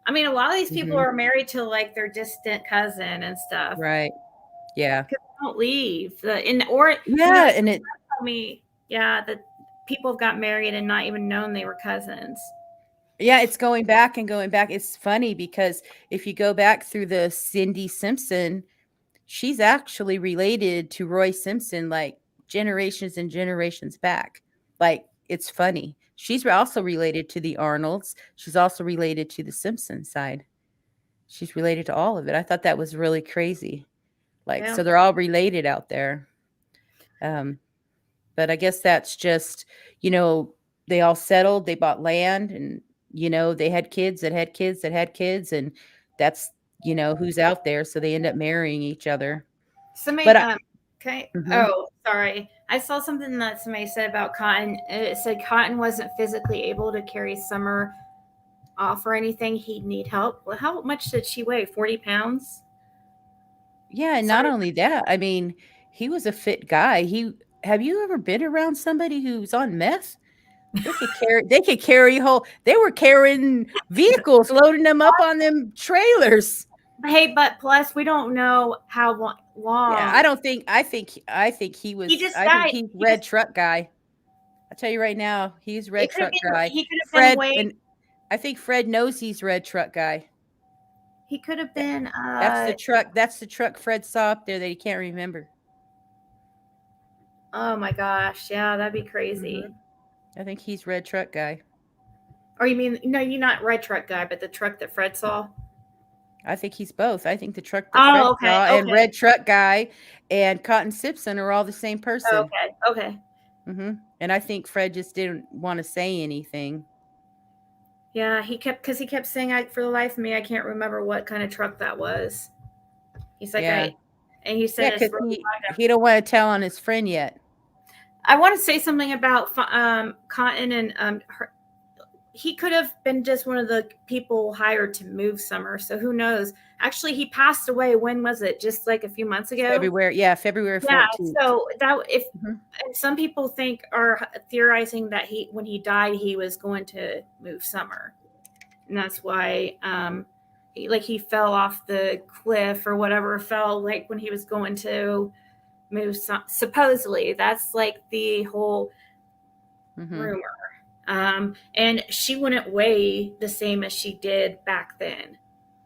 I mean, a lot of these people Mhm. are married to like their distant cousin and stuff Right. Yeah. because they don't leave. Or Yeah, and some it friends tell me, yeah, that people have got married and not even known they were cousins. yeah, it's going back and going back. It's funny because if you go back through the Cindy Simpson, she's actually related to Roy Simpson like generations and generations back. Like it's funny. She's also related to the Arnolds. She's also related to the Simpson side. She's related to all of it. I thought that was really crazy. Like Yeah. so they're all related out there. Um but I guess that's just, you know, they all settled, they bought land and they had kids that had kids that had kids and that's who's out there so they end up marrying each other. Somebody, But I okay. mhm. Oh, sorry. I saw something that somebody said about Cotton. It said Cotton wasn't physically able to carry Summer off or anything. He'd need help. Well, how much did she weigh? 40 pounds? Yeah, and not Sorry. only that, I mean, he was a fit guy. He Have you ever been around somebody who's on meth? They could carry whole they were carrying vehicles, loading them up on them trailers. Hey, but plus, we don't know how Yeah, long. He just I think died. he's He just, red truck guy. I tell you right now, he's red it could have truck been, guy. he could have been Fred way, and I think Fred knows he's red truck guy. he could have That, been, that's the truck Fred saw up there that he can't remember. oh my gosh. Yeah, that'd be Hmm. crazy. I think he's red truck guy. Or you mean, no, you're not red truck guy, but the truck that Fred saw? I think he's both. I think the truck that Fred Oh, okay. saw and Okay. red truck guy and Cotton Simpson are all the same person. Okay. Okay. And I think Fred just didn't want to say anything. Yeah, because he kept saying, for the life of me, I can't remember what kind of truck that was. He's like, Yeah. and he said Yeah, it's because really he don't want to tell on his friend yet. I want to say something about Cotton and he could have been just one of the people hired to move Summer. So who knows? Actually, he passed away. When was it? Just like a few months ago. February, yeah, February Yeah. 14th. So that if Mhm. and some people are theorizing that when he died, he was going to move Summer, and that's why he fell off the cliff or whatever, fell like when he was going to move. Supposedly, that's like the whole Mhm. rumor. And she wouldn't weigh the same as she did back then.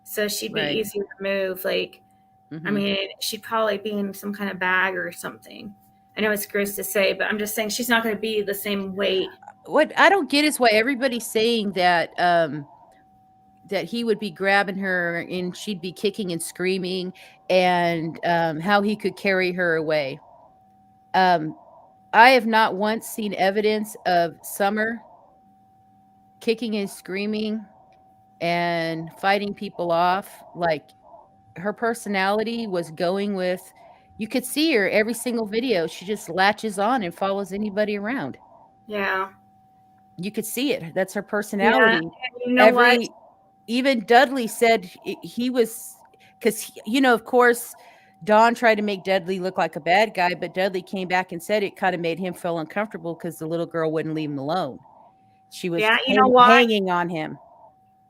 So she'd be Right. easier to move. Like, I Mhm. mean, she'd probably be in some kind of bag or something. I know it's gross to say, but I'm just saying she's not going to be the same weight. What I don't get is why everybody's saying that he would be grabbing her and she'd be kicking and screaming and how he could carry her away. Um, I have not once seen evidence of Summer kicking and screaming and fighting people off. Like her personality was going with, you could see her every single video. She just latches on and follows anybody around. Yeah. You could see it. That's her Yeah. personality. And you know what? Every Even Dudley said he was because of course, Don tried to make Dudley look like a bad guy, but Dudley came back and said it kind of made him feel uncomfortable because the little girl wouldn't leave him alone. She was Yeah. You know why? hanging on him.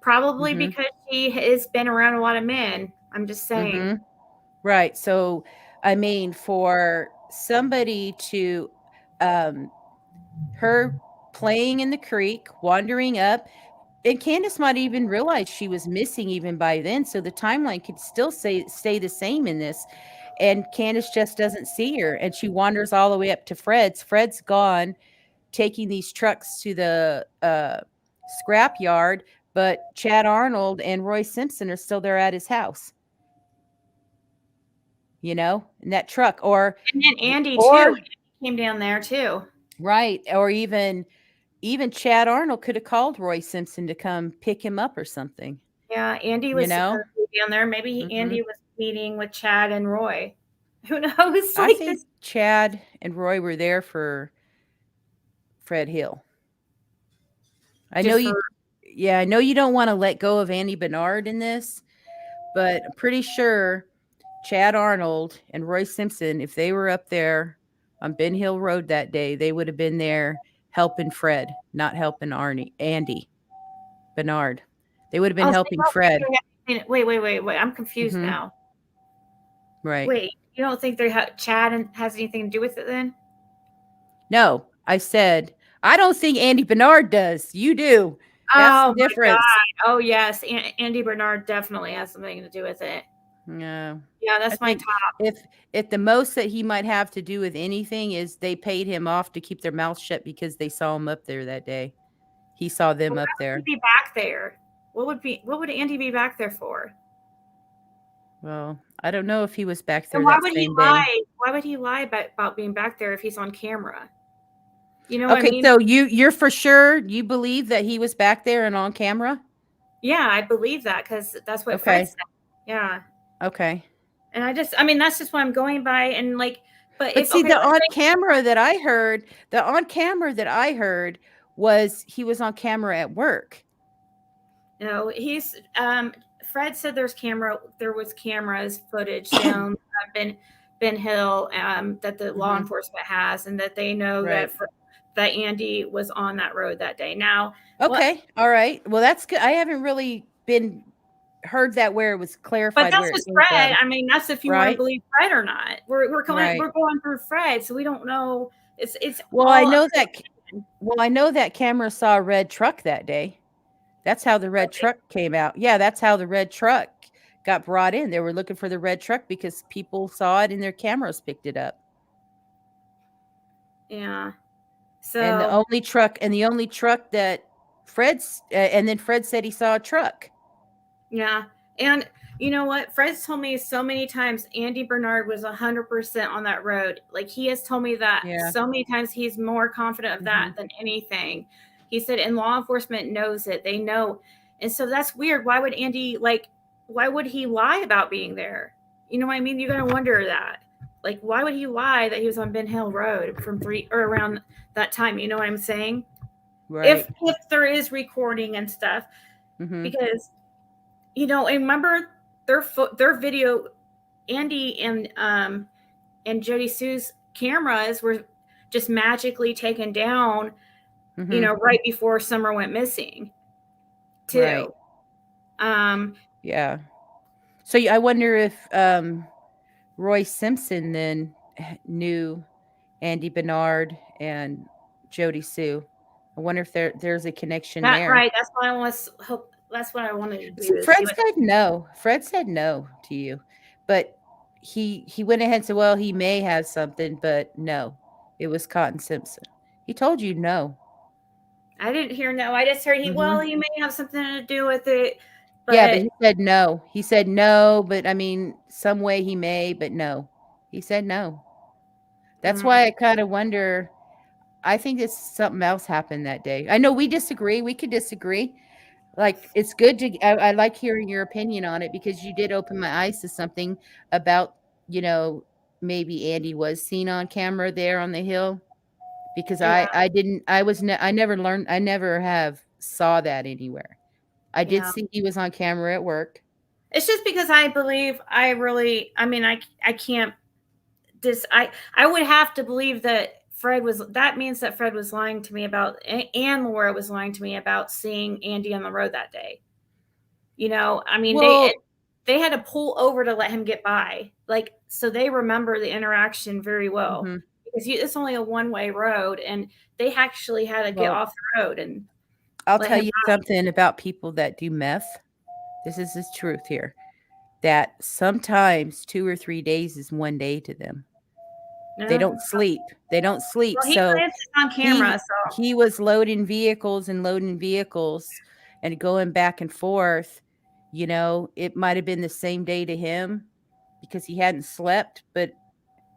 Probably Hmm. because she has been around a lot of men. I'm just saying. Hmm. Right. So, I mean, for somebody to, um, her playing in the creek, wandering up, and Candace might even realize she was missing even by then. So the timeline could still stay the same in this. And Candace just doesn't see her. And she wanders all the way up to Fred's. Fred's gone, taking these trucks to the scrap yard, but Chad Arnold and Roy Simpson are still there at his house, in that truck. And then Andy too. Or Andy came down there too. right. Or even even Chad Arnold could have called Roy Simpson to come pick him up or something. Yeah, Andy You was know? supposed to be down there. Maybe Mhm. Andy was meeting with Chad and Roy. Who knows? I Like think this, Chad and Roy were there for Fred Hill. I know just you for Yeah, I know you don't wanna let go of Andy Bernard in this, but I'm pretty sure Chad Arnold and Roy Simpson, if they were up there on Ben Hill Road that day, they would have been there helping Fred, not helping Andy Bernard. They would have been oh, so you helping don't think Fred. they have anything, wait. I'm confused Mhm. now. Right. Wait, you don't think Chad has anything to do with it then? No, I said, I don't think Andy Bernard does. You do. That's the Oh my difference. God. Oh yes, Andy Bernard definitely has something to do with it. No. Yeah, I that's my think top. if the most that he might have to do with anything is they paid him off to keep their mouth shut because they saw him up there that day. He saw them Well, up why would there. he be back there? What would Andy be back there for? Well, I don't know if he was back And there why that would he same day. lie? Why would he lie about being back there if he's on camera? You know what I Okay, mean? so you're for sure you believe that he was back there and on camera? Yeah, I believe that because that's what Fred Okay. said. Yeah. Okay. And I mean, that's just what I'm going by. And like, but But if, see, okay, let's say, the on camera that I heard was he was on camera at work. you know, Fred said there was cameras footage down Ben Hill, that the law Mhm. enforcement has, and that they know Right. that Andy was on that road that day. Now, what, Okay. All right. Well, that's good. I haven't really been heard that where it was but clarified that's where it just came Fred. from. I mean, that's if you want to Right? believe Fred or not. Right. We're going through Fred, so we don't know. It's Well, I all know that I know that camera saw a red truck that day. That's how the red truck came out. Yeah, that's how the red truck got brought in. They were looking for the red truck because people saw it and their cameras picked it up. yeah. And So the only truck that and then Fred said he saw a truck. yeah. And you know what? Fred's told me so many times Andy Bernard was 100% on that road. Like he has told me that Yeah. so many times. He's more confident of that Mhm. than anything. He said, and law enforcement knows it. They know. And so that's weird. Why would he lie about being there? You know what I mean? You got to wonder that. Like, why would he lie that he was on Ben Hill Road from three or around that time? You know what I'm saying? Right. If there is recording and stuff, Mhm. because and remember their video, Andy and Jody Sue's cameras were just magically taken down, Mhm. right before Summer went missing, Right. too. Um, Yeah. So I wonder if Roy Simpson then knew Andy Bernard and Jody Sue. I wonder if there's a connection that there. right. That's what I wanted to See, do to Fred see what. said no. Fred said no to you, but he went ahead and said, "Well, he may have something, but no, it was Cotton Simpson." He told you no. I didn't hear no. I just heard Hmm. he may have something to do with it, Yeah, but but he said no. He said no, but I mean, some way he may, but no. He said no. That's mm, why I kind of wonder. I think it's something else happened that day. I know we disagree. We could disagree. Like, it's good I like hearing your opinion on it because you did open my eyes to something about, you know, maybe Andy was seen on camera there on the hill because yeah, I didn't I was ne I never learned I never have saw that anywhere. I did yeah. see he was on camera at work. It's just because I believe I really. I mean, I can't I would have to believe that that means that Fred was lying to me about, and Laura was lying to me about seeing Andy on the road that day. I mean, Well, they had to pull over to let him get by. Like, so they remember the interaction very well mhm. because it's only a one-way road, and they actually had to get Well, off the road and I'll let tell him you something about people that do meth. This is the truth here, that sometimes 2 or 3 days is 1 day to them. They no. don't sleep. They don't sleep. Well, he So claims it's on camera, he so he was loading vehicles and going back and forth. You know, it might have been the same day to him because he hadn't slept, but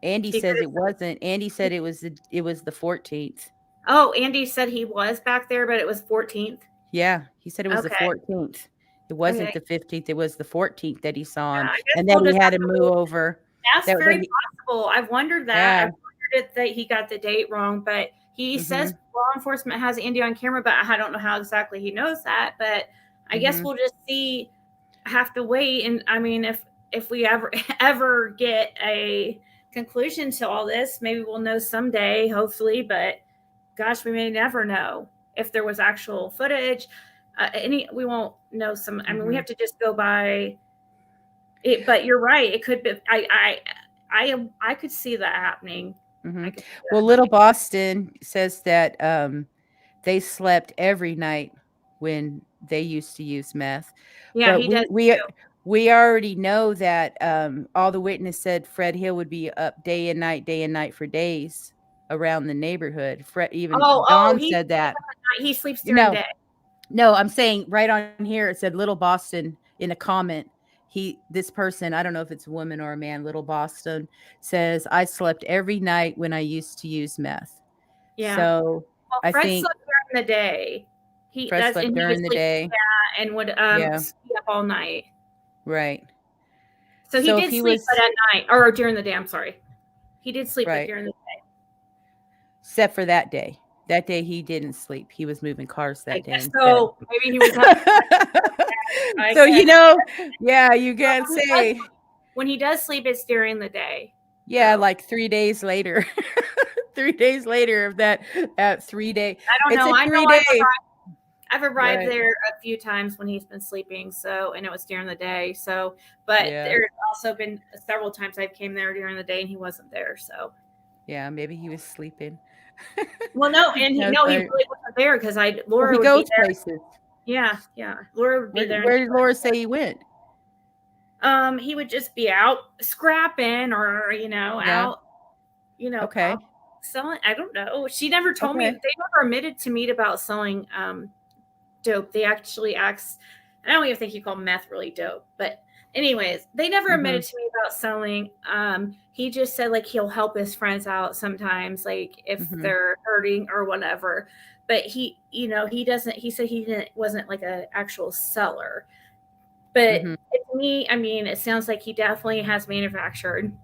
Andy he could says it have. wasn't. Andy said it was the 14th. Oh, Andy said he was back there, but it was 14th. Yeah, he said it was the Okay. 14th. It wasn't Okay. the 15th. It was the 14th that he saw him, Yeah, I guess and we'll then he just had have to to move wait. over. That's That very he, possible. I've wondered that. yeah. I've wondered that he got the date wrong, but he says Mhm. law enforcement has Andy on camera, but I don't know how exactly he knows that. But I guess Mhm. we'll just see. Have to wait, and I mean, if we ever get a conclusion to all this, maybe we'll know someday, hopefully. But gosh, we may never know if there was actual footage. We won't know some. I mean, we Mhm. have to just go by it. But you're right. It could be. I could see that happening. I Mhm. could see Well, that Little happening. Boston says that they slept every night when they used to use meth. Yeah, But he does too. we already know that all the witness said Fred Hill would be up day and night for days around the neighborhood. Fred, even Oh, Dom said that. he sleeps during No, day. no, I'm saying right on here it said Little Boston in a comment. This person, I don't know if it's a woman or a man, Little Boston says, I slept every night when I used to use meth. Yeah. So Well, I Fred think slept during the day. Fred slept He would during the sleep, day. yeah, and would Yeah, stay up all night. right. So he So if did he sleep, but was at night or during the day. I'm sorry, he did sleep, but right, during the day. except for that day. That day he didn't sleep. He was moving cars I that day guess instead. so. Maybe he was having. I So guess yeah, you so can't say. when he does sleep, it's during the day. Yeah, So like 3 days later. 3 days later of that 3 day. I don't It's know. a I know 3 day. I've arrived Right. there a few times when he's been sleeping. So and it was during the day. So but Yeah. there's also been several times I came there during the day and he wasn't there. So. Yeah, maybe he was sleeping. Well, no, and he That's no, he right. really wasn't there because Well, he Laura would be goes there. places. Yeah, yeah, Laura would be there, and Where did Laura say he went? he would just be out scrapping or Yeah. out, Okay. selling. I don't know. She never told me. Okay. They never admitted to me about selling dope. They actually asked. I don't even think you call meth really dope, but anyways, they never Mhm. admitted to me about selling. He just said like he'll help his friends out sometimes, like if Mhm. they're hurting or whatever. But he doesn't. He said he didn't wasn't like an actual seller. But Mhm. to me, I mean, it sounds like he definitely has manufactured.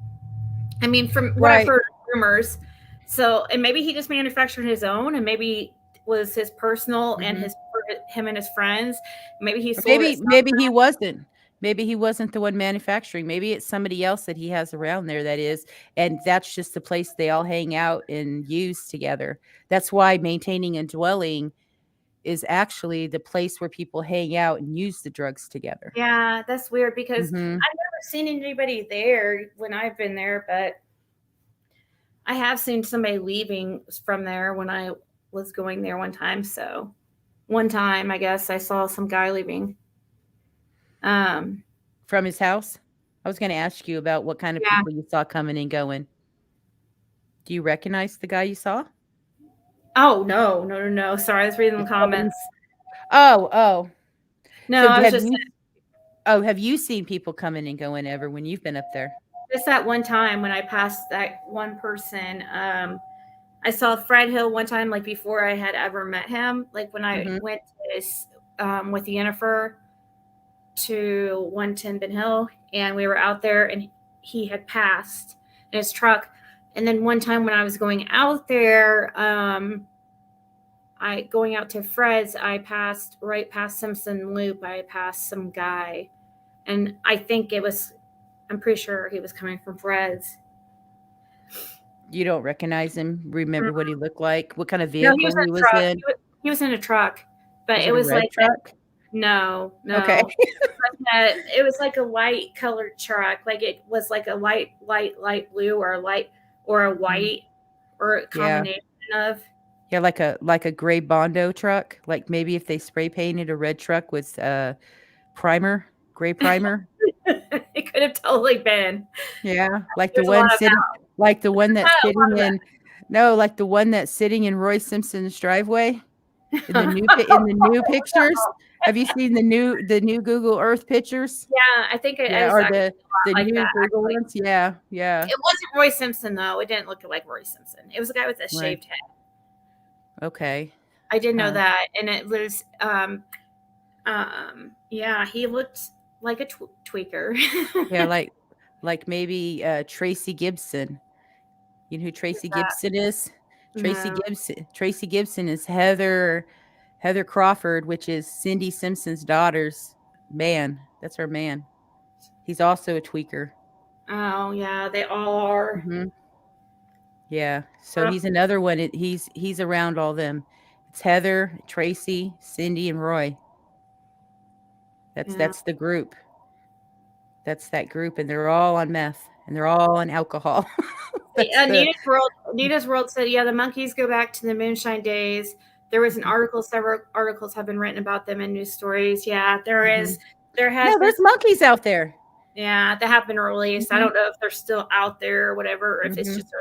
I mean, from what I've Right. heard, rumors. So, and maybe he just manufactured his own, and maybe was his personal and Mhm. his for him and his friends. Maybe he Or sold it. maybe he wasn't. Maybe he wasn't the one manufacturing. Maybe it's somebody else that he has around there that is, and that's just the place they all hang out and use together. That's why maintaining a dwelling is actually the place where people hang out and use the drugs together. Yeah, that's weird because Mhm. I've never seen anybody there when I've been there, but I have seen somebody leaving from there when I was going there one time. So one time, I guess I saw some guy leaving. Um, From his house? I was gonna ask you about what kind of yeah. people you saw coming and going. Do you recognize the guy you saw? Oh no, no, no, no. Sorry, I was reading the Did somebody comments. Oh, oh. No, So I was have just you have you seen people coming and going ever when you've been up there? just that one time when I passed that one person. I saw Fred Hill one time, like before I had ever met him. Like when I Mhm. went to with Yennefer to 110 Ben Hill, and we were out there, and he had passed in his truck. And then one time when I was going out there, I going out to Fred's, I passed right past Simpson Loop. I passed some guy, and I think it was. I'm pretty sure he was coming from Fred's. You don't recognize him? Remember what he looked like? What kind of No, he was vehicle in he a was truck. in? He was in a truck, but Was it it a was red like truck? no, Okay. no. It was like a white colored truck. Like it was like a light blue or a light or a Mhm. white or a Yeah. combination of. Yeah, like a gray Bondo truck, like maybe if they spray painted a red truck with, primer, gray primer. It could have totally been. Yeah, There's a lot of like the one that's a sitting lot in no, like the one that's sitting in Roy Simpson's driveway of in the new that. pictures. Have you seen the new Google Earth pictures? Yeah, I think it Yeah, is or actually a the lot like new that. Google Actually, ones? Yeah, yeah, it wasn't Roy Simpson though. It didn't look like Roy Simpson. It was a guy with a right. shaved head. Okay. I didn't know that, and it was yeah, he looked like a tweaker. Yeah, like maybe Tracy Gibson. You know who Tracy That, Gibson is? no. Tracy Gibson is Heather Crawford, which is Cindy Simpson's daughter's man. That's her man. He's also a tweaker. Oh yeah, they all are. Hmm. Yeah. So he's another one. He's around all them. It's Heather, Tracy, Cindy, and Roy. Yeah. That's the group. That's that group, and they're all on meth, and they're all on alcohol. That's the Nita's World said, yeah, the monkeys go back to the moonshine days. There was an article, several articles have been written about them in news stories. Yeah, there is. There has no, been. there's monkeys out there. Yeah, that have been released. I don't know if they're still out there or whatever, or if it's just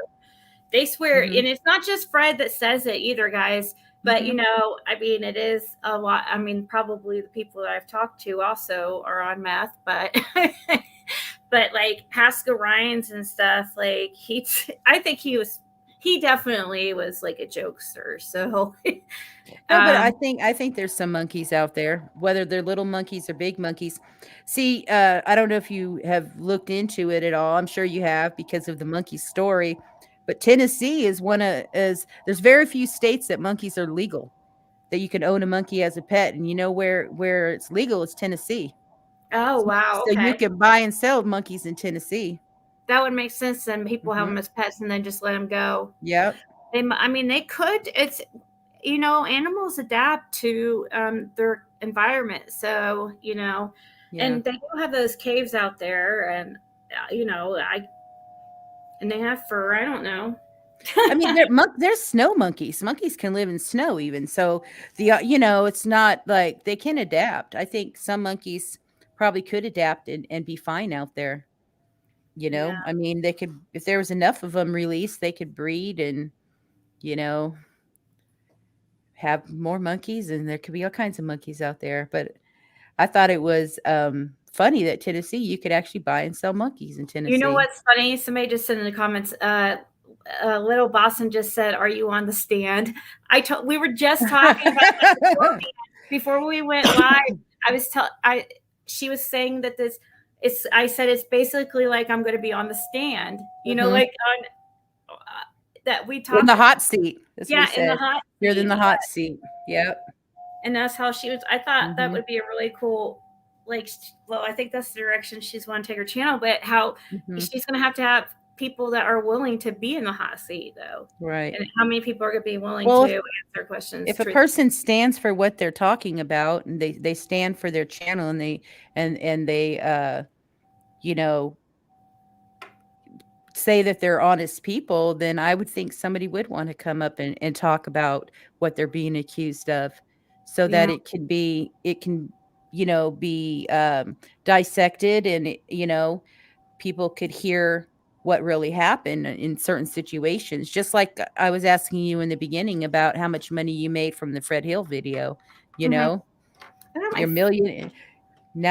they swear, and it's not just Fred that says it either, guys. But you know, I mean, it is a lot. I mean, probably the people that I've talked to also are on meth, but but like Pascal Ryan's and stuff, like I think he definitely was like a jokester. So no, but I think there's some monkeys out there, whether they're little monkeys or big monkeys. See, I don't know if you have looked into it at all. I'm sure you have because of the monkey story. But Tennessee is there's very few states that monkeys are legal, that you can own a monkey as a pet. And you know where it's legal is Tennessee. oh wow, So okay. you can buy and sell monkeys in Tennessee. That would make sense. Then people have them as pets and then just let them go. Yep. I mean, they could. It's animals adapt to their environment. So and they do have those caves out there, and and they have fur. I don't know. I mean, there's snow monkeys. Monkeys can live in snow even. So it's not like they can adapt. I think some monkeys probably could adapt and be fine out there. Yeah. I mean, they could, if there was enough of them released, they could breed and, have more monkeys, and there could be all kinds of monkeys out there. But I thought it was funny that Tennessee, you could actually buy and sell monkeys in Tennessee. You know what's funny? Somebody just said in the comments, Little Boston just said, "Are you on the stand?" We were just talking about that before we went live. She was saying that I said it's basically like I'm going to be on the stand, like on that we talked in the hot seat. That's yeah, in the hot. You're in the hot seat. Yep. And that's how she was. I thought that would be a really cool. I think that's the direction she's want to take her channel. But how she's going to have people that are willing to be in the hot seat, though. Right. And how many people are going to be willing to answer questions? If a person stands for what they're talking about, and they stand for their channel, and they say that they're honest people, then I would think somebody would want to come up and talk about what they're being accused of, so that it can be dissected, and people could hear what really happened in certain situations. Just like I was asking you in the beginning about how much money you made from the Fred Hill video. You're now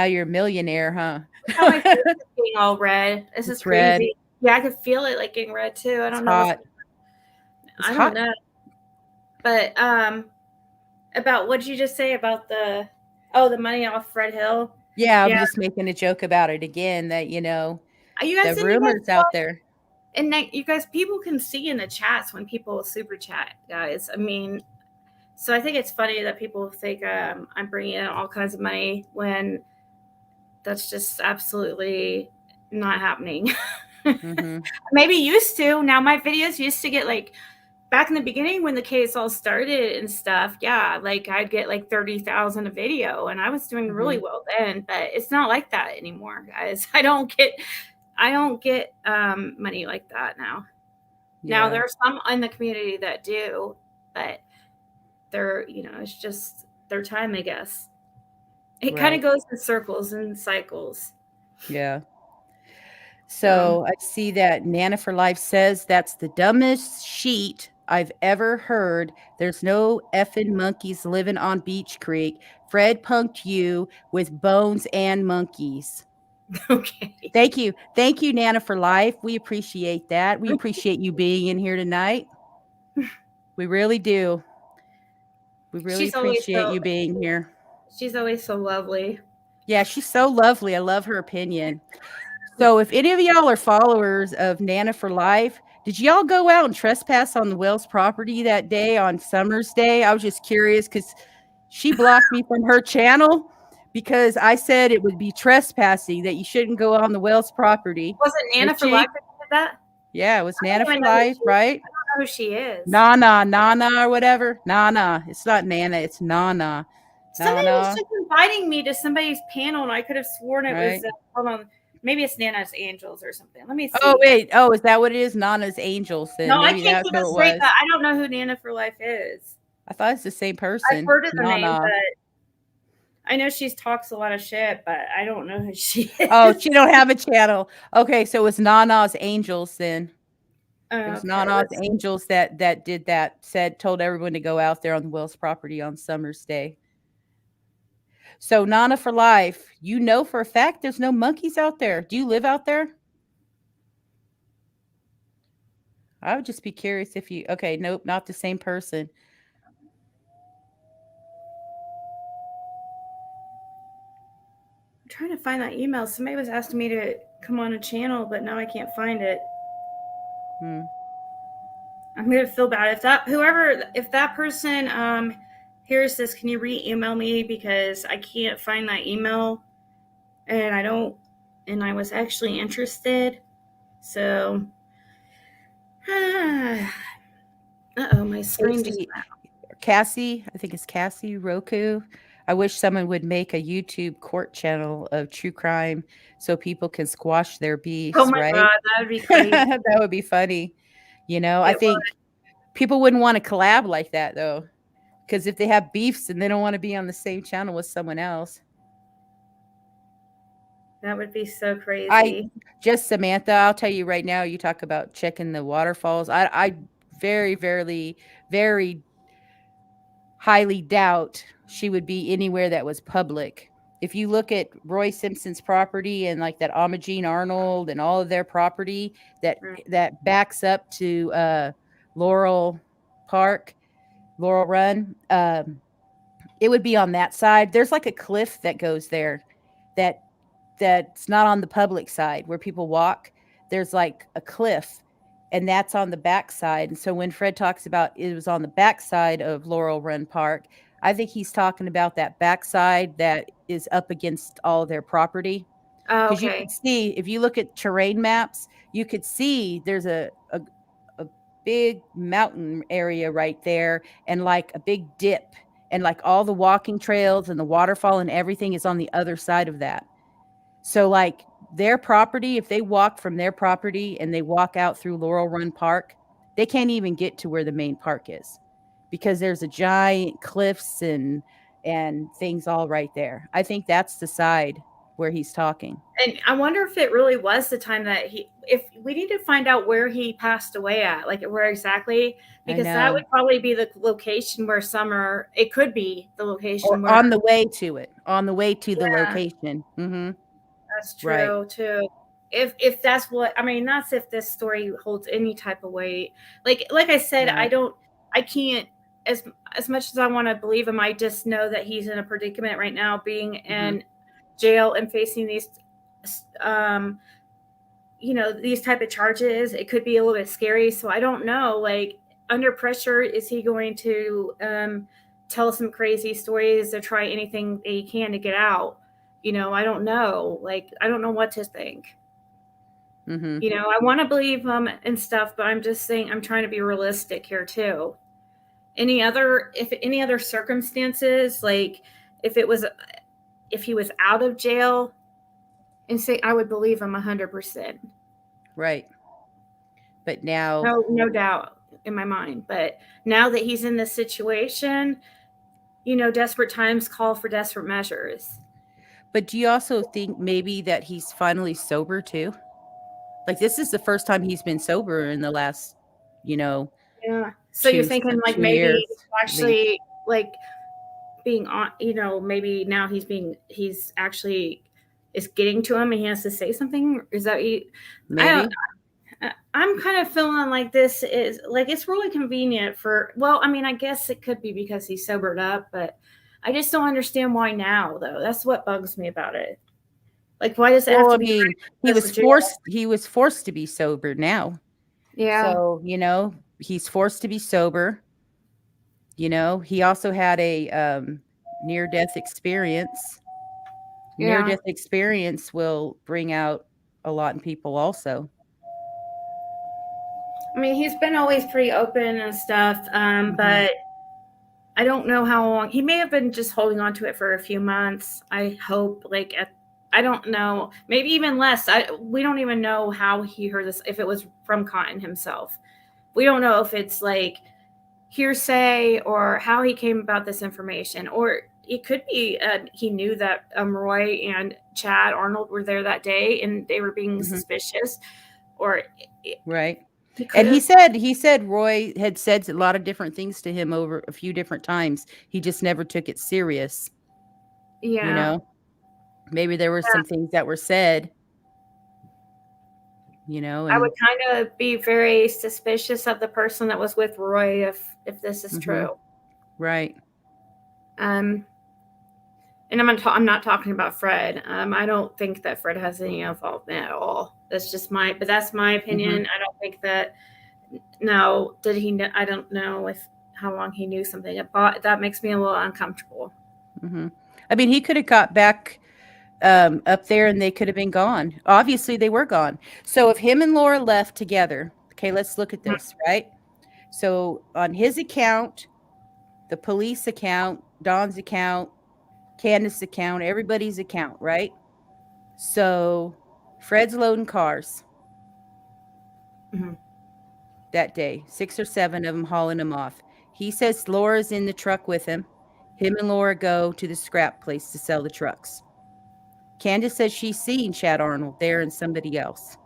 you're a millionaire, huh? My face is getting all red. This is crazy. Red. Yeah, I could feel it like getting red too. I don't know. Hot. I don't know. But about what did you just say about the money off Fred Hill? Yeah, I'm just making a joke about it again, that you guys, the rumors out there. And you guys, people can see in the chats when people super chat, guys. I mean, so I think it's funny that people think I'm bringing in all kinds of money when that's just absolutely not happening. Maybe used to. Now my videos used to get like, back in the beginning when the case all started and stuff, like I'd get like 30,000 a video, and I was doing really well then. But it's not like that anymore, guys. I don't get money like that now. Now there are some in the community that do, but they're it's just their time, I guess. It kind of goes in circles and cycles. Yeah. So I see that Nana for Life says that's the dumbest sheet I've ever heard. There's no effing monkeys living on Beach Creek. Fred punked you with bones and monkeys. Okay. Thank you. Thank you, Nana for Life. We appreciate that. We appreciate you being in here tonight. We really do. We really appreciate you being here. She's always so lovely. Yeah, she's so lovely. I love her opinion. So if any of y'all are followers of Nana for Life, did y'all go out and trespass on the Wells property that day on Summer's Day? I was just curious because she blocked me from her channel because I said it would be trespassing, that you shouldn't go on the Wells property. Was it Nana for Life that did that? Yeah, it was Nana for Life, right? I don't know who she is. Nana or whatever. Nana. It's not Nana, it's Nana. Somebody was just inviting me to somebody's panel, and I could have sworn it was, hold on, maybe it's Nana's Angels or something. Let me see. Oh, wait. Oh, is that what it is? Nana's Angels. Then no, maybe I can't that's who it was. I don't know who Nana for Life is. I thought it's the same person. I've heard of the name, but I know she talks a lot of shit, but I don't know who she is. Oh, she don't have a channel. Okay, so it's Nana's Angels then. It was Nana's Angels that did that, told everyone to go out there on the Wells property on Summer's Day. So Nana for Life, you know for a fact there's no monkeys out there. Do you live out there? I would just be curious if you, okay, nope, not the same person. I'm trying to find that email. Somebody was asking me to come on a channel, but now I can't find it. I'm gonna feel bad if that person hears this. Can you re-email me, because I can't find that email, and I was actually interested. So, my screen just went out. Cassie, I think it's Cassie Roku. I wish someone would make a YouTube court channel of true crime so people can squash their beefs. Oh my God, that would be crazy. That would be funny. I think people wouldn't want to collab like that though, because if they have beefs and they don't want to be on the same channel with someone else. That would be so crazy. Samantha, I'll tell you right now, you talk about checking the waterfalls. I very, very, very highly doubt she would be anywhere that was public. If you look at Roy Simpson's property and like that Imogene Arnold and all of their property that backs up to Laurel Run, it would be on that side. There's like a cliff that goes there that's not on the public side where people walk. There's like a cliff, and that's on the backside. And so when Fred talks about it was on the backside of Laurel Run Park, I think he's talking about that backside that is up against all their property. Because you can see, if you look at terrain maps, you could see there's a big mountain area right there, and like a big dip, and like all the walking trails and the waterfall and everything is on the other side of that. So like their property, if they walk from their property and they walk out through Laurel Run Park, they can't even get to where the main park is, because there's a giant cliffs and things all right there. I think that's the side where he's talking. And I wonder if it really was the time that if we need to find out where he passed away at, like where exactly, because that would probably be the location where it could be the location on the way to the location. Mm-hmm. That's true too. If that's what, I mean, that's if this story holds any type of weight. Like I said, I can't, as much as I want to believe him, I just know that he's in a predicament right now, being in jail and facing these these type of charges. It could be a little bit scary. So I don't know, like under pressure, is he going to tell some crazy stories or try anything he can to get out? I don't know. Like, I don't know what to think. Mm-hmm. I want to believe him and stuff, but I'm just saying, I'm trying to be realistic here too. Any other circumstances, like if he was out of jail, and say, I would believe him 100%. Right. But now, no doubt in my mind. But now that he's in this situation, desperate times call for desperate measures. But do you also think maybe that he's finally sober too? Like this is the first time he's been sober in the last, Yeah. So you're thinking like maybe actually like being on, maybe now he's actually is getting to him and he has to say something. Is that maybe? I'm kind of feeling like this is like it's really convenient for. Well, I mean, I guess it could be because he's sobered up, but I just don't understand why now. Though that's what bugs me about it. Like, why does it have Well, to I be mean, right to jail? he was forced to be sober now. Yeah, So, he's forced to be sober. He also had a near-death experience. yeah. Near-death experience will bring out a lot in people also. I mean, he's been always pretty open and stuff, Mhm. but I don't know how long. He may have been just holding on to it for a few months. I hope, I don't know, maybe even less. We don't even know how he heard this. If it was from Cotton himself, we don't know if it's like hearsay or how he came about this information, or it could be he knew that Roy and Chad Arnold were there that day and they were being Mhm. suspicious, or Right. he could And have. he said Roy had said a lot of different things to him over a few different times. He just never took it serious, you Yeah, know? Maybe there were some things that were said, I would and kind of be very suspicious of the person that was with Roy if this is mhm. true. Right. Um, and I'm not talking about Fred. I don't think that Fred has any involvement at all. But that's my Mhm. opinion. I don't think that. No, did he? I don't know if how long he knew something about. That makes me a little uncomfortable. Mhm. I mean, he could have got back up there and they could have been gone. Obviously, they were gone. So if him and Laura left together, okay, let's look at this, right? So on his account, the police account, Don's account, Candace's account, everybody's account, right? So Fred's loading cars Mm-hmm. that day, 6 or 7 of them hauling them off. He says Laura's in the truck with him. Him and Laura go to the scrap place to sell the trucks. Candace says she's seen Chad Arnold there and somebody else.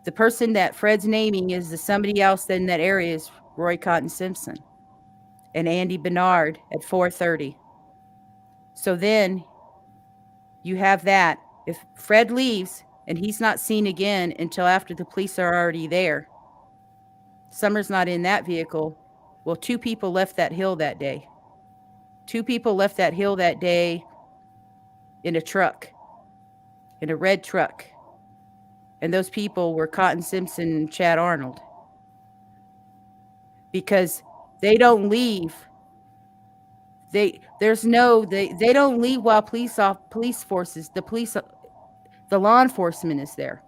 The person that Fred's naming is the somebody else in that area is Roy Cotton Simpson and Andy Bernard at 4:30. So then you have that. If Fred leaves and he's not seen again until after the police are already there, Summer's not in that vehicle. Well, 2 people left that hill that day. 2 people left that hill that day in a truck, in a red truck. And those people were Cotton Simpson and Chad Arnold because they don't leave. They don't leave while police forces, the law enforcement is there.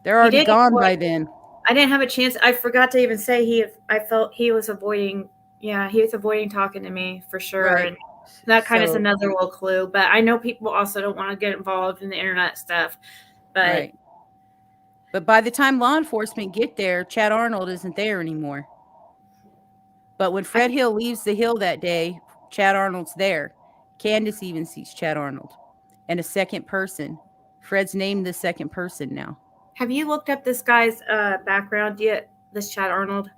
They're He already did gone avoid. by then. I didn't have a chance. I forgot to even say he. I felt he was avoiding. Yeah, he was avoiding talking to me for sure, Right. and that kind of is So, another little clue. But I know people also don't want to get involved in the internet stuff. But right. But by the time law enforcement get there, Chad Arnold isn't there anymore. But when I Fred Hill leaves the hill that day, Chad Arnold's there. Candace even sees Chad Arnold and a second person. Fred's named the second person now. have you looked up this guy's background yet? This Chad Arnold.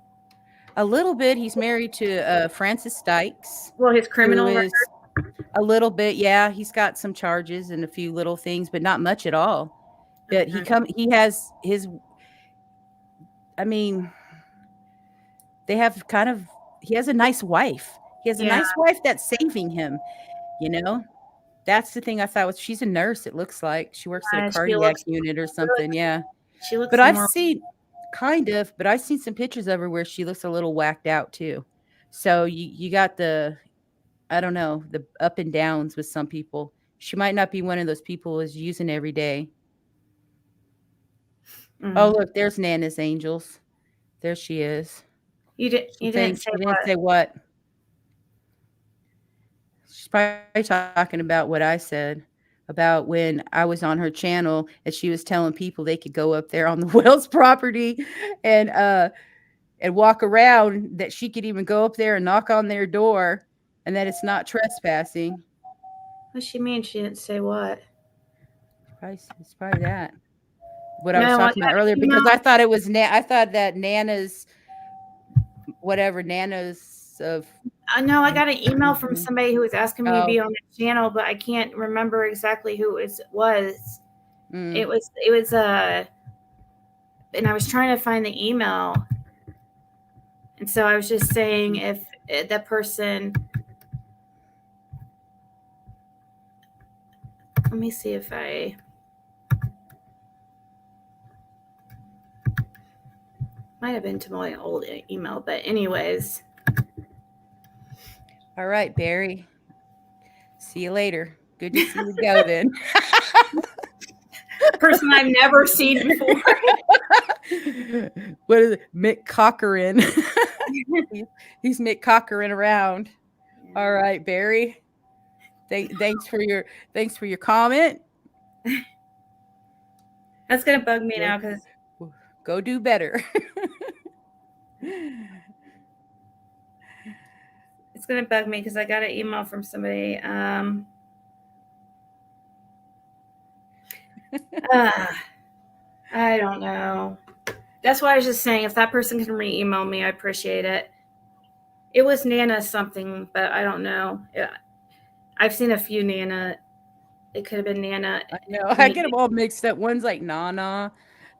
A little bit. He's married to Frances Dykes, Well, his who criminal record. is a little bit. Yeah, he's got some charges and a few little things, but not much at all. But Okay. he has his. I mean, they have kind of. He has a nice wife. He has a Yeah, nice wife that's saving him. You know, that's the thing I thought was she's a nurse. It looks like she works at a she cardiac looks unit or really. something. Yeah, She but looks I've normal. seen but I've seen some pictures of her where she looks a little whacked out too. So you got the I don't know, the up and downs with some people. She might not be one of those people who's using every day. Oh, Mm. look, there's Nana's Angels. There she is. You didn't say She didn't what. say what. She's probably talking about what I said about when I was on her channel and she was telling people they could go up there on the Wells property and walk around, that she could even go up there and knock on their door and that it's not trespassing. What she mean? She didn't say what. It's probably that. What I was No, I got talking about an earlier because email. I thought it was I thought that Nana's whatever Nana's of I know I got an email from mhm. somebody who was asking me to Oh, be on the channel, but I can't remember exactly who it was. mm, It was and I was trying to find the email. And so I was just saying if that person, let me see if I, might have been to my old email, but anyways. All right, Barry. See you later. Good to see you go then. Person I've never seen before. What is it? Mick Cochran. He's Mick Cochran around. Yeah. All right, Barry. Thanks for your comment. That's gonna bug me now because go do better. It's gonna bug me because I got an email from somebody. I don't know. That's why I was just saying, if that person can re-email me, I appreciate it. It was Nana something, but I don't know. I've seen a few Nana. It could have been Nana. I know. I get them all mixed up. One's like Nana,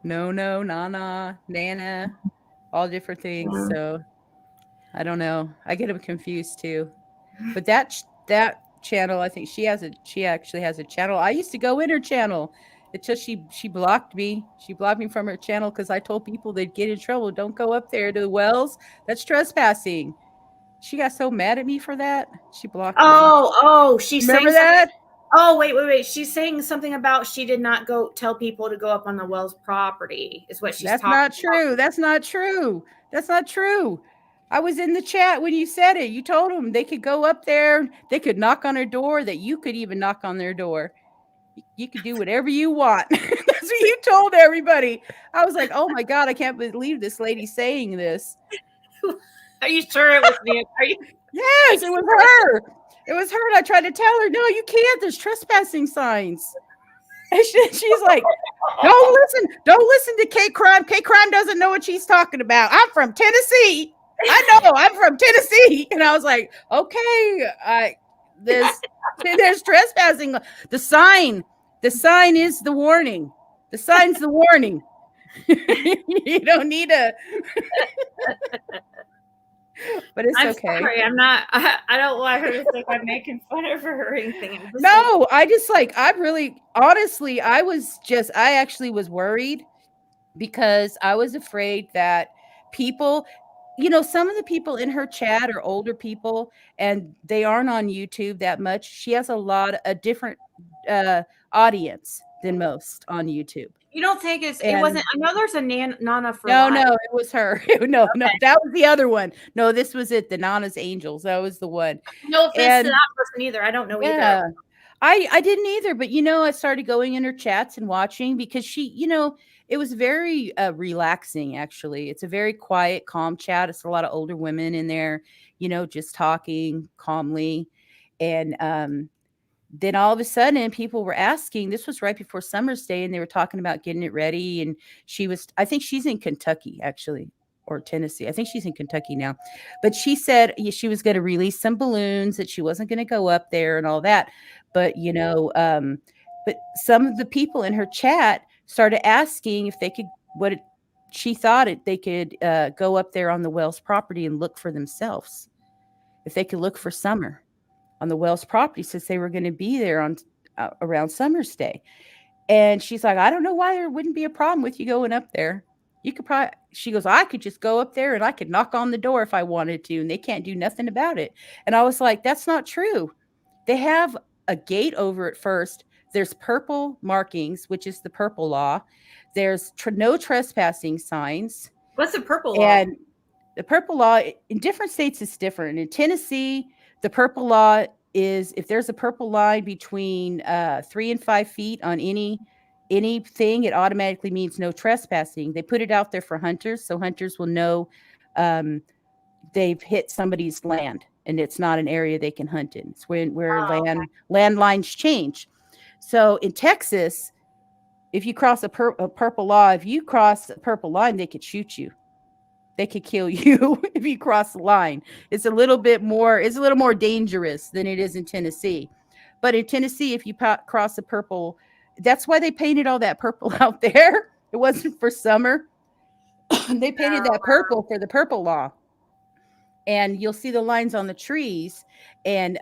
Nana, Nana, all different things. Yeah. So I don't know. I get them confused too. But that channel, I think she actually has a channel. I used to go in her channel. It's just she blocked me. She blocked me from her channel because I told people they'd get in trouble. Don't go up there to the wells. That's trespassing. She got so mad at me for that. She blocked me. Oh, she's remember that? Oh, wait. She's saying something about she did not go tell people to go up on the Wells property is what she's talking about. That's not true. That's not true. I was in the chat when you said it. You told them they could go up there. They could knock on her door, that you could even knock on their door. You could do whatever you want. That's what you told everybody. I was like, oh my God, I can't believe this lady saying this. Are you sure it was me? Yes, it was her. It was her. And I tried to tell her, no, you can't. There's trespassing signs. And she's like, don't listen to K Crime. K Crime doesn't know what she's talking about. I'm from Tennessee. I know, I'm from Tennessee. And I was like, okay, there's trespassing. The sign is the warning. The sign's the warning. You don't need a but it's okay. Sorry, I'm not. I don't want her to think I'm making fun of her or anything. No, I really, honestly, I actually was worried because I was afraid that people, some of the people in her chat are older people and they aren't on YouTube that much. She has a different audience than most on YouTube. You don't think it wasn't? I know there's a Nana for No, it was her. No, that was the other one. No, this was it. The Nana's Angels. That was the one. No offense to that person either. I don't know either. I didn't either, but I started going in her chats and watching because she, it was very relaxing. Actually, it's a very quiet, calm chat. It's a lot of older women in there, just talking calmly, and then all of a sudden people were asking, this was right before Summer's Day, and they were talking about getting it ready. And I think she's in Kentucky actually, or Tennessee. I think she's in Kentucky now, but she said she was going to release some balloons, that she wasn't going to go up there and all that. But, but some of the people in her chat started asking if they could, she thought they could go up there on the Wells property and look for themselves. If they could look for Summer on the Wells property, since they were going to be there on around Summer's Day. And she's like, I don't know why there wouldn't be a problem with you going up there. You could probably, she goes, I could just go up there and I could knock on the door if I wanted to, and they can't do nothing about it. And I was like, that's not true. They have a gate over it first. There's purple markings, which is the purple law. There's no trespassing signs. What's the purple law? And the purple law in different states is different. In Tennessee, the purple law is if there's a purple line between 3 and 5 feet on anything, it automatically means no trespassing. They put it out there for hunters, so hunters will know they've hit somebody's land and it's not an area they can hunt in. It's where land lines change. So in Texas, if you cross a purple law, if you cross a purple line, they could shoot you. They could kill you if you cross the line. It's a little more dangerous than it is in Tennessee. But in Tennessee, if you cross a purple, that's why they painted all that purple out there. It wasn't for Summer. They painted that purple for the purple law. And you'll see the lines on the trees. And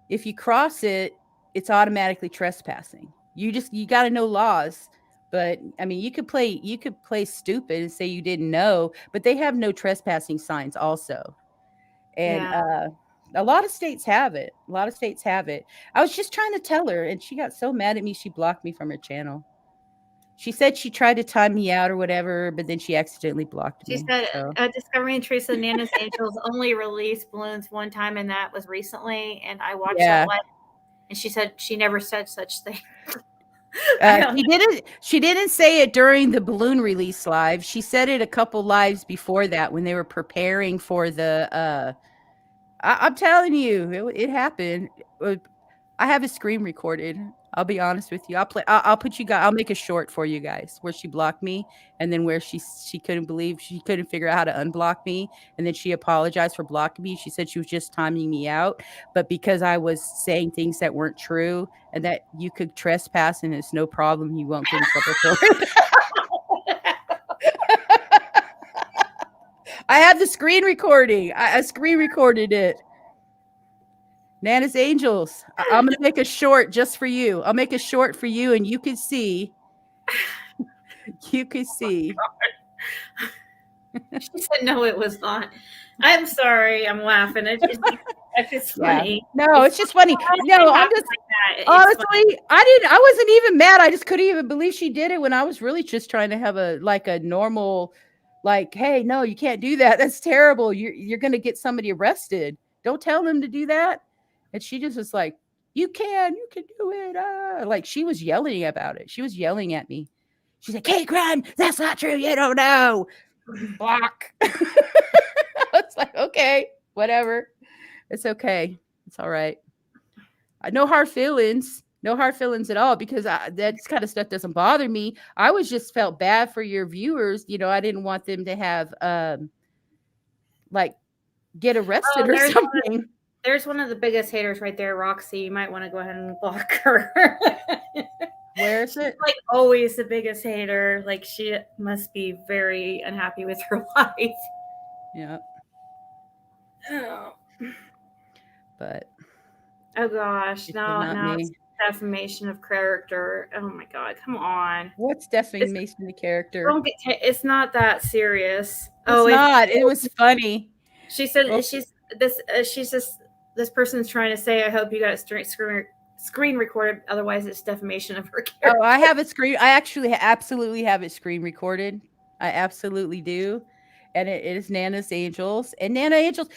if you cross it, it's automatically trespassing. You got to know laws. But I mean, you could play stupid and say you didn't know, but they have no trespassing signs also. And a lot of states have it. A lot of states have it. I was just trying to tell her, and she got so mad at me, she blocked me from her channel. She said she tried to time me out or whatever, but then she accidentally blocked me. She said, Discovering Truth of Nana's Angels only released balloons one time, and that was recently. And I watched that live, and she said she never said such thing. She didn't say it during the balloon release live. She said it a couple lives before that when they were preparing for the I'm telling you, it happened. I have a screen recorded. I'll be honest with you. I'll put you guys. I'll make a short for you guys where she blocked me, and then where she couldn't figure out how to unblock me, and then she apologized for blocking me. She said she was just timing me out, but because I was saying things that weren't true and that you could trespass and it's no problem, you won't get in trouble for it. I have the screen recording. I screen recorded it. Nana's Angels. I'm going to make a short just for you. I'll make a short for you, and you can see. You can see. She said, no, it was not. I'm sorry. I'm laughing. It's funny. Yeah. No, it's just funny. No, I'm just like honestly, funny. I wasn't even mad. I just couldn't even believe she did it when I was really just trying to have a normal, like, hey, no, you can't do that. That's terrible. You're going to get somebody arrested. Don't tell them to do that. And she just was like, you can do it. Like she was yelling about it. She was yelling at me. She's like, hey, Gran, that's not true. You don't know. Block. It's like, okay, whatever. It's okay. It's all right. No hard feelings. No hard feelings at all, because that kind of stuff doesn't bother me. I was just felt bad for your viewers. I didn't want them to have get arrested or something. There's one of the biggest haters right there, Roxy. You might want to go ahead and block her. Where is it? Like always the biggest hater. Like she must be very unhappy with her life. Yeah. Oh. But oh gosh, no, it's defamation of character. Oh my God, come on. What's defamation of character? It's not that serious. It's not. It was funny. She said this person's trying to say, I hope you got screen recorded, otherwise it's defamation of her character. Oh, I have it screen. I actually absolutely have it screen recorded. I absolutely do. And it is Nana's Angels. And Nana Angels,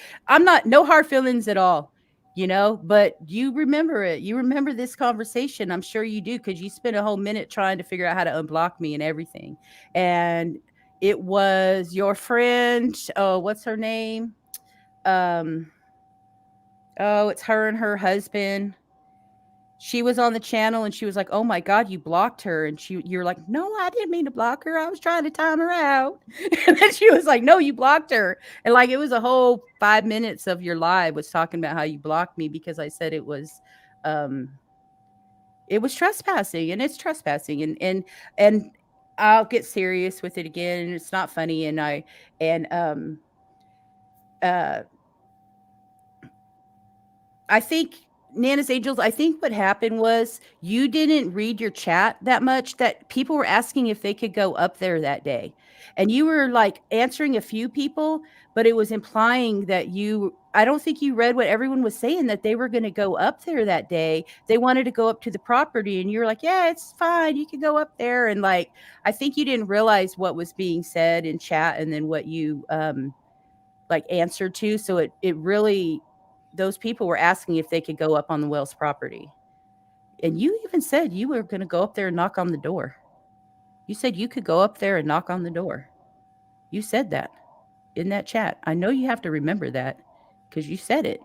no hard feelings at all, but you remember it. You remember this conversation. I'm sure you do, because you spent a whole minute trying to figure out how to unblock me and everything. And it was your friend. Oh, what's her name? It's her and her husband. She was on the channel and she was like, oh my God, you blocked her. And you're like, no, I didn't mean to block her. I was trying to time her out. And then she was like, no, you blocked her. And it was a whole 5 minutes of your live was talking about how you blocked me because I said it was trespassing, and it's trespassing. And I'll get serious with it again. And it's not funny. I think Nana's Angels, I think what happened was you didn't read your chat that much, that people were asking if they could go up there that day. And you were answering a few people, but it was implying that I don't think you read what everyone was saying, that they were going to go up there that day. They wanted to go up to the property, and you're like, yeah, it's fine. You can go up there. And I think you didn't realize what was being said in chat and then what you answered to. So it really, those people were asking if they could go up on the Wells property. And you even said you were going to go up there and knock on the door. You said you could go up there and knock on the door. You said that in that chat. I know you have to remember that because you said it.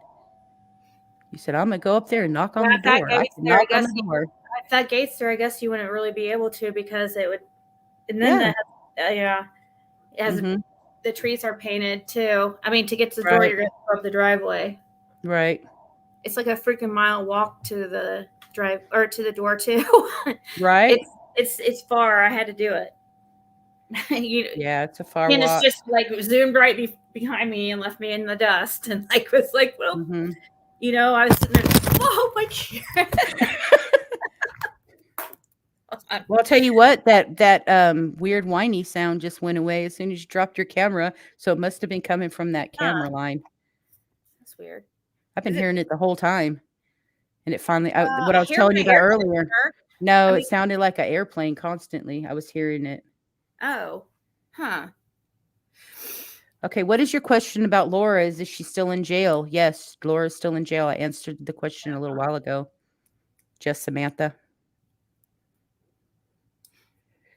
You said, I'm going to go up there and knock on the door. I can knock on the door. If that gate's there, I guess you wouldn't really be able to, because it would, and then it has, the trees are painted too. I mean, to get to the door, you're going to go up the driveway. Right. It's like a freaking mile walk to the to the door too. Right. It's far. I had to do it. Yeah, it's a far Candace walk. just like zoomed right behind me and left me in the dust, and like was like, well, I was sitting there, oh my God. Well, I'll tell you what, that weird whiny sound just went away as soon as you dropped your camera. So it must have been coming from that camera line. That's weird. I've been hearing it the whole time. And it finally, what I I was hear telling my you about airplane earlier. here. No, it sounded like an airplane constantly. I was hearing it. Oh, huh. Okay, what is your question about Laura? Is she still in jail? Yes, Laura's still in jail. I answered the question a little while ago. Just Samantha.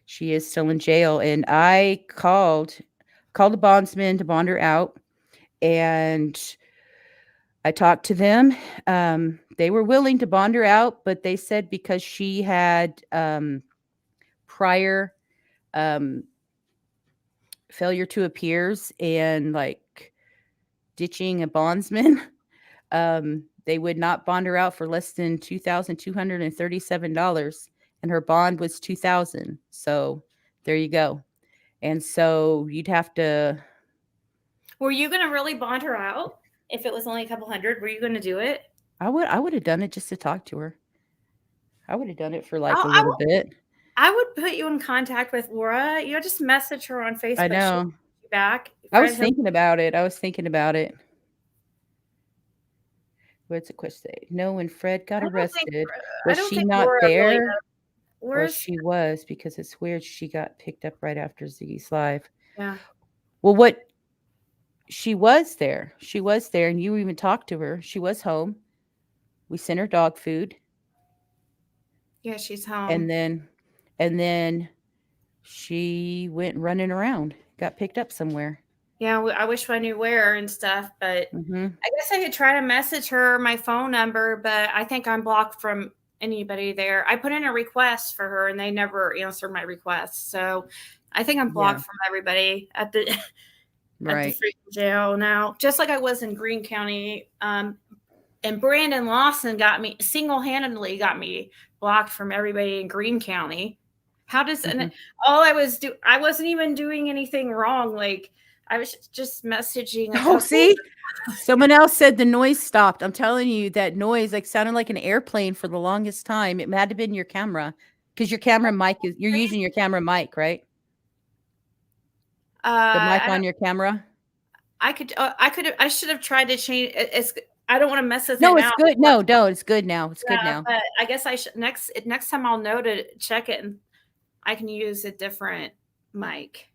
She is still in jail, and I called the bondsman to bond her out, and I talked to them. They were willing to bond her out, but they said because she had prior failure to appears and like ditching a bondsman, they would not bond her out for less than $2,237, and her bond was $2,000. So there you go. And so you'd have to. Were you going to really bond her out if it was only a couple hundred? Were you going to do it? I would have done it just to talk to her. I would have done it for like a little bit. I would put you in contact with Laura. Just message her on Facebook. I know. She'll be back. I was thinking about it. What's the question? No, when Fred got arrested, was she not there? Or she was, because it's weird. She got picked up right after Ziggy's live. Yeah. Well, she was there. She was there, and you even talked to her. She was home. We sent her dog food. Yeah, she's home. And then she went running around, got picked up somewhere. Yeah, I wish I knew where and stuff, but I guess I could try to message her my phone number, but I think I'm blocked from anybody there. I put in a request for her, and they never answered my request. So I think I'm blocked from everybody at the at the freaking jail now, just like I was in Greene County. And Brandon Lawson single-handedly got me blocked from everybody in Greene County. How does all I wasn't even doing anything wrong. Like, I was just messaging. Oh, see? Someone else said the noise stopped. I'm telling you, that noise sounded like an airplane for the longest time. It had to have been your camera, because your camera mic you're using your camera mic, right? The mic on your camera. I should have tried to change. I don't want to mess with it. No, it's good. No, it's good now. It's good now. But I guess I should next time I'll know to check it, and I can use a different mic.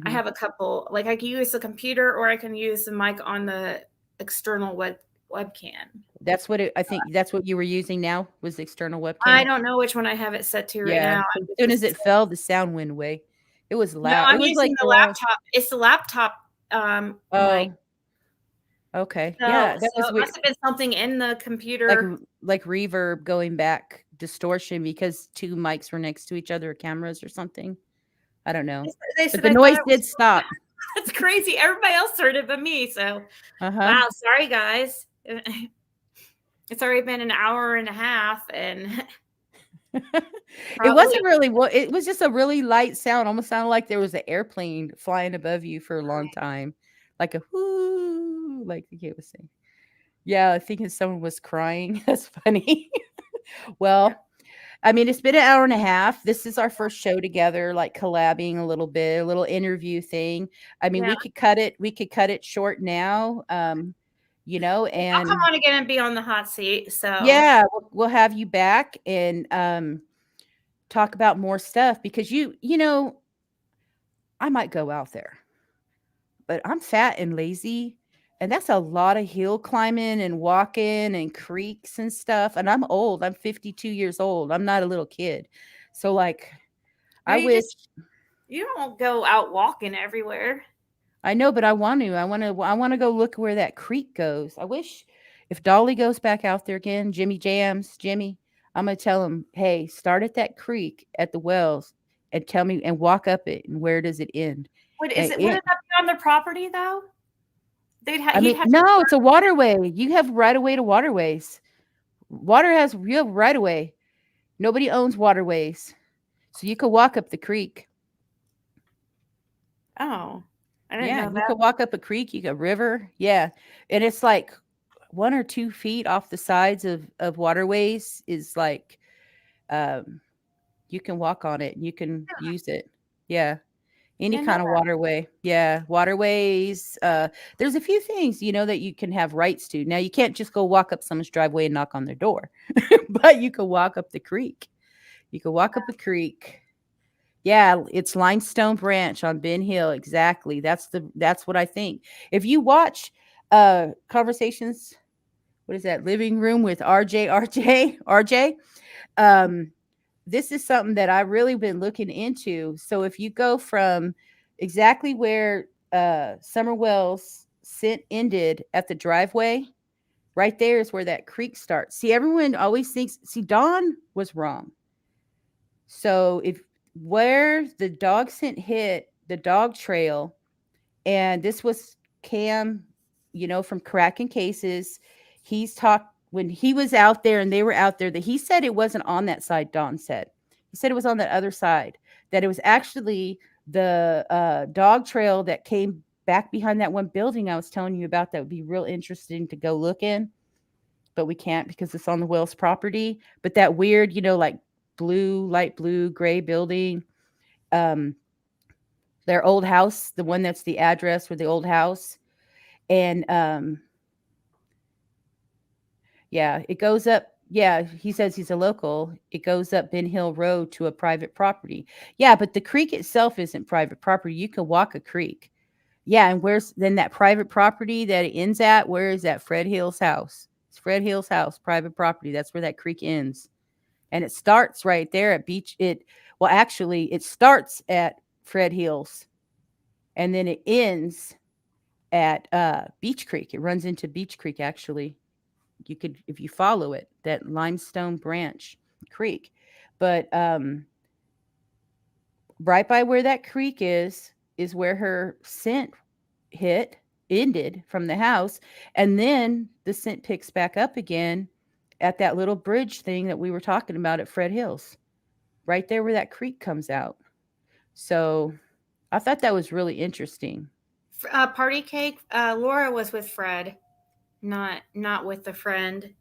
I have a couple, like I can use the computer, or I can use the mic on the external webcam. That's what I think. That's what you were using now, was the external webcam. I don't know which one I have it set to right now. As soon as it fell, the sound went away. It was loud. No, I'm using the laptop. It's the laptop mic. Okay. So, yeah. That was must have been something in the computer. Like reverb going back, distortion, because two mics were next to each other, cameras or something. I don't know. But the noise did stop. That's crazy. Everybody else heard it but me. So, wow. Sorry, guys. It's already been an hour and a half, and it wasn't really. It was just a really light sound. Almost sounded like there was an airplane flying above you for a long time, like a whoo, like the kid was saying. Yeah, I think someone was crying. That's funny. Well. I mean, it's been an hour and a half. This is our first show together, like collabing a little bit, a little interview thing. I mean, we could cut it. We could cut it short now, and I'll come on again and be on the hot seat. So yeah, we'll have you back and talk about more stuff, because I might go out there, but I'm fat and lazy. And that's a lot of hill climbing and walking and creeks and stuff. And I'm old. I'm 52 years old. I'm not a little kid. So like, I wish you don't go out walking everywhere. I know, but I want to. I want to go look where that creek goes. I wish if Dolly goes back out there again, Jimmy, I'm going to tell him, hey, start at that creek at the wells and tell me, and walk up it. And where does it end? Would it be on their property though? No, it's a waterway. You have right away to waterways. You have right away. Nobody owns waterways. So you could walk up the creek. Oh, I didn't Yeah, know you that. can walk up a creek, a river. Yeah. And it's like 1 or 2 feet off the sides of waterways is like, um, you can walk on it and you can use it. Yeah. I Any didn't know kind of that. waterway. Yeah. Waterways. There's a few things, that you can have rights to. Now, you can't just go walk up someone's driveway and knock on their door, but you can walk up the creek. You can walk up a creek. Yeah, it's Limestone Branch on Ben Hill. Exactly. That's what I think. If you watch conversations, what is that, living room with RJ, um, this is something that I've really been looking into. So if you go from exactly where Summer Wells scent ended at the driveway, right there is where that creek starts. See, everyone always thinks, Dawn was wrong. So if where the dog scent hit the dog trail, and this was Cam, from Cracking Cases, he's talked when he was out there and they were out there, that he said it wasn't on that side. Dawn said he said it was on that other side, that it was actually the dog trail that came back behind that one building I was telling you about. That would be real interesting to go look in, but we can't because it's on the Wells property. But that weird, like light blue, gray building, um, their old house, the one that's the address for the old house. And yeah, it goes up. Yeah, he says he's a local. It goes up Ben Hill Road to a private property. Yeah, but the creek itself isn't private property. You can walk a creek. Yeah, and where's then that private property that it ends at? Where is that? Fred Hill's house. It's Fred Hill's house, private property. That's where that creek ends. And it starts right there at Beach. Actually, it starts at Fred Hill's, and then it ends at Beach Creek. It runs into Beach Creek. Actually, you could, if you follow it, that Limestone Branch Creek. But right by where that creek is where her scent ended from the house, and then the scent picks back up again at that little bridge thing that we were talking about at Fred Hills, right there where that creek comes out. So I thought that was really interesting. Party cake. Laura was with Fred, not with the friend.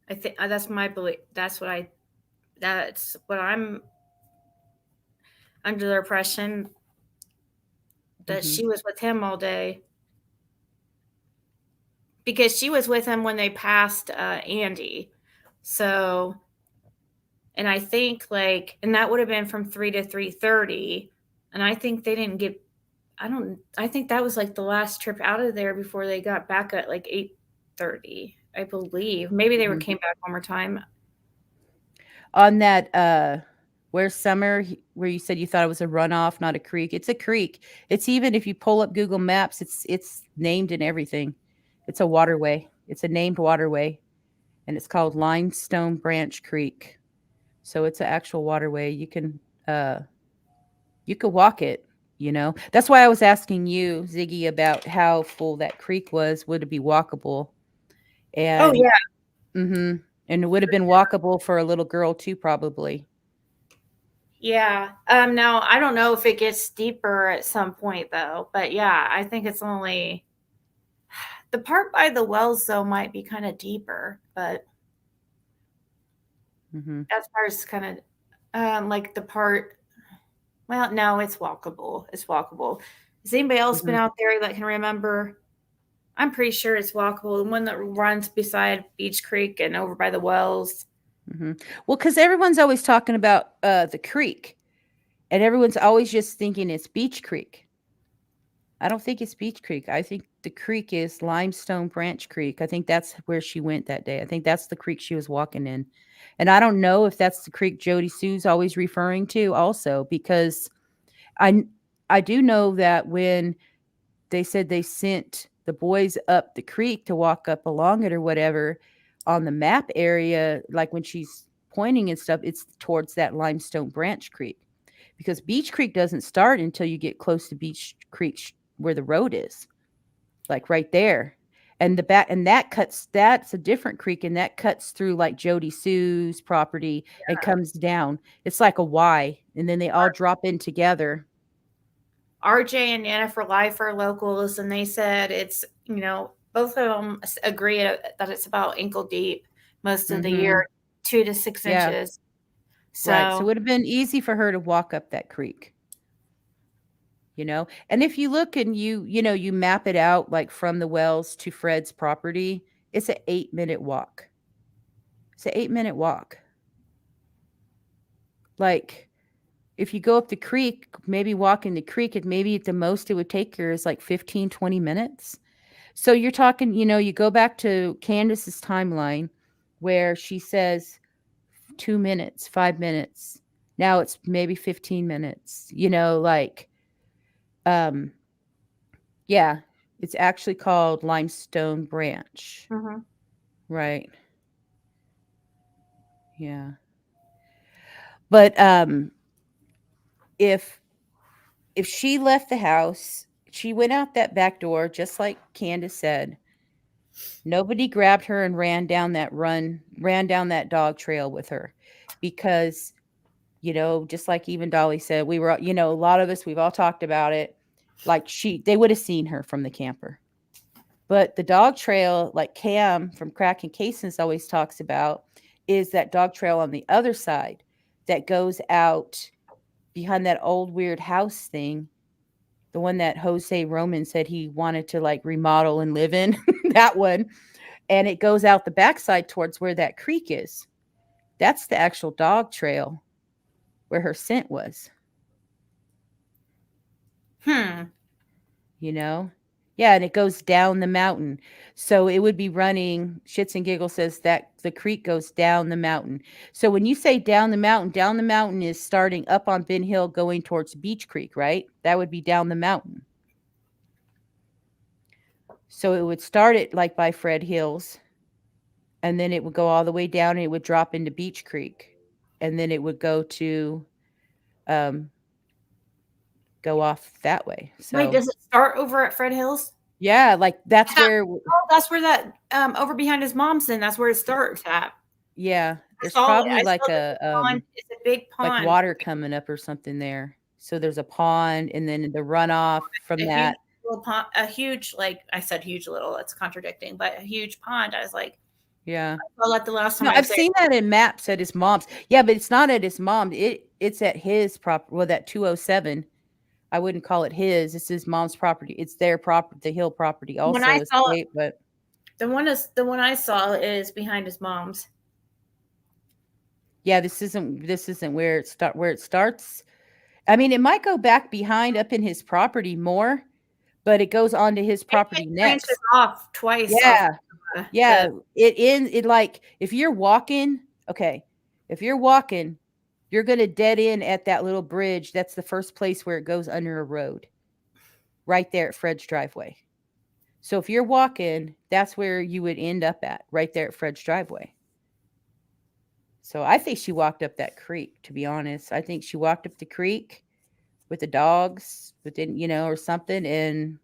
I think that's my belief. That's what I'm under the impression that Mm-hmm. she was with him all day, because she was with him when they passed Andy. So, and I think and that would have been from 3 to 3:30, and I think they didn't get. I think that was like the last trip out of there before they got back at like 8:30. I believe maybe they Mm-hmm. came back one more time. On that where where you said you thought it was a runoff, not a creek. It's a creek. It's, even if you pull up Google Maps, it's named and everything. It's a waterway. It's a named waterway, and it's called Limestone Branch Creek. So it's an actual waterway. You could walk it. That's why I was asking you, Ziggy, about how full that creek was. Would it be walkable? Oh And yeah, mm-hmm, and it would have been walkable for a little girl too, probably. yeah. Now I don't know if it gets deeper at some point though, but yeah, I think it's only the part by the wells though might be kind of deeper, but Mm-hmm. that part's kind of like the part. Well, no, it's walkable. It's walkable. Has anybody else been Mm-hmm. out there that can remember? I'm pretty sure it's walkable. The one that runs beside Beach Creek and over by the wells. Mm-hmm. Well, because everyone's always talking about the creek, and everyone's always just thinking it's Beach Creek. I don't think it's Beach Creek. I think the creek is Limestone Branch Creek. I think that's where she went that day. I think that's the creek she was walking in. And I don't know if that's the creek Jody Sue's always referring to also, because I I do know that when they said they sent the boys up the creek to walk up along it or whatever, on the map area, like when she's pointing and stuff, it's towards that Limestone Branch Creek, because Beach Creek doesn't start until you get close to Beach Creek where the road is, like right there. And that's a different creek, and that cuts through like Jody Sue's property and comes down. It's like a Y, and then they all drop in together. RJ and Nana for Life are locals, and they said it's, both of them agree that it's about ankle deep most of the year, 2 to 6 inches. So, right. So it would have been easy for her to walk up that creek. And if you look and you map it out, like from the wells to Fred's property, it's an 8-minute walk. It's an 8-minute walk. Like, if you go up the creek, maybe walk in the creek, and maybe at the most it would take her is like 15, 20 minutes. So you're talking, you go back to Candace's timeline where she says 2 minutes, 5 minutes. Now it's maybe 15 minutes, yeah, it's actually called Limestone Branch. Right. Yeah. But if she left the house, she went out that back door, just like Candace said. Nobody grabbed her and ran down that dog trail with her, because, just like even Dolly said, we were, a lot of us, we've all talked about it. Like they would have seen her from the camper. But the dog trail, like Cam from Crack and Casins always talks about, is that dog trail on the other side that goes out behind that old weird house thing. The one that Jose Roman said he wanted to like remodel and live in, that one. And it goes out the backside towards where that creek is. That's the actual dog trail where her scent was. Yeah, and it goes down the mountain. So it would be running, Shits and Giggles says that the creek goes down the mountain. So when you say down the mountain is starting up on Ben Hill going towards Beach Creek, right? That would be down the mountain. So it would start at like by Fred Hills, and then it would go all the way down and it would drop into Beach Creek. And then it would go to go off that way. So wait, does it start over at Fred Hills? Yeah, like that's where that's where that over behind his mom's, then that's where it starts at. Yeah, there's probably like a pond. It's a big pond, like water coming up or something there. So there's a pond, and then the runoff from that. A huge, like I said, huge little. It's contradicting, but a huge pond. I was like, yeah. I saw that the last time. I've seen that in maps at his mom's. Yeah, but it's not at his mom's. It's at his property. Well, that 207. I wouldn't call it his. It's his mom's property. It's their property, the Hill property also. When I saw it, but the one I saw is behind his mom's. Yeah, this isn't where it starts. I mean, it might go back behind up in his property more, but it goes onto his property next. Branches off twice. Yeah. Yeah. It like, if you're walking, you're going to dead end at that little bridge. That's the first place where it goes under a road. Right there at Fred's driveway. So if you're walking, that's where you would end up at, right there at Fred's driveway. So I think she walked up that creek, to be honest. I think she walked up the creek with the dogs, or something, and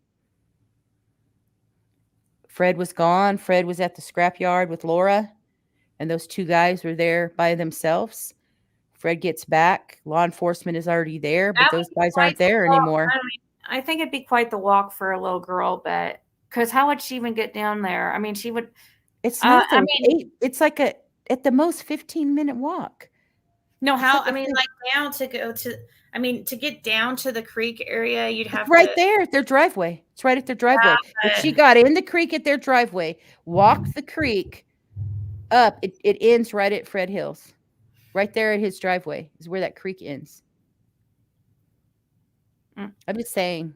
Fred was gone. Fred was at the scrapyard with Laura, and those two guys were there by themselves. Fred gets back. Law enforcement is already there, but those guys aren't there anymore. I think it'd be quite the walk for a little girl, but because how would she even get down there? I mean, she would. It's nothing. It's like at the most 15-minute walk. No, how? I mean, like down to go to. I mean, to get down to the creek area, you'd have right there at their driveway. It's right at their driveway. If she got in the creek at their driveway, walked the creek up, it ends right at Fred Hills. Right there at his driveway is where that creek ends. I'm just saying,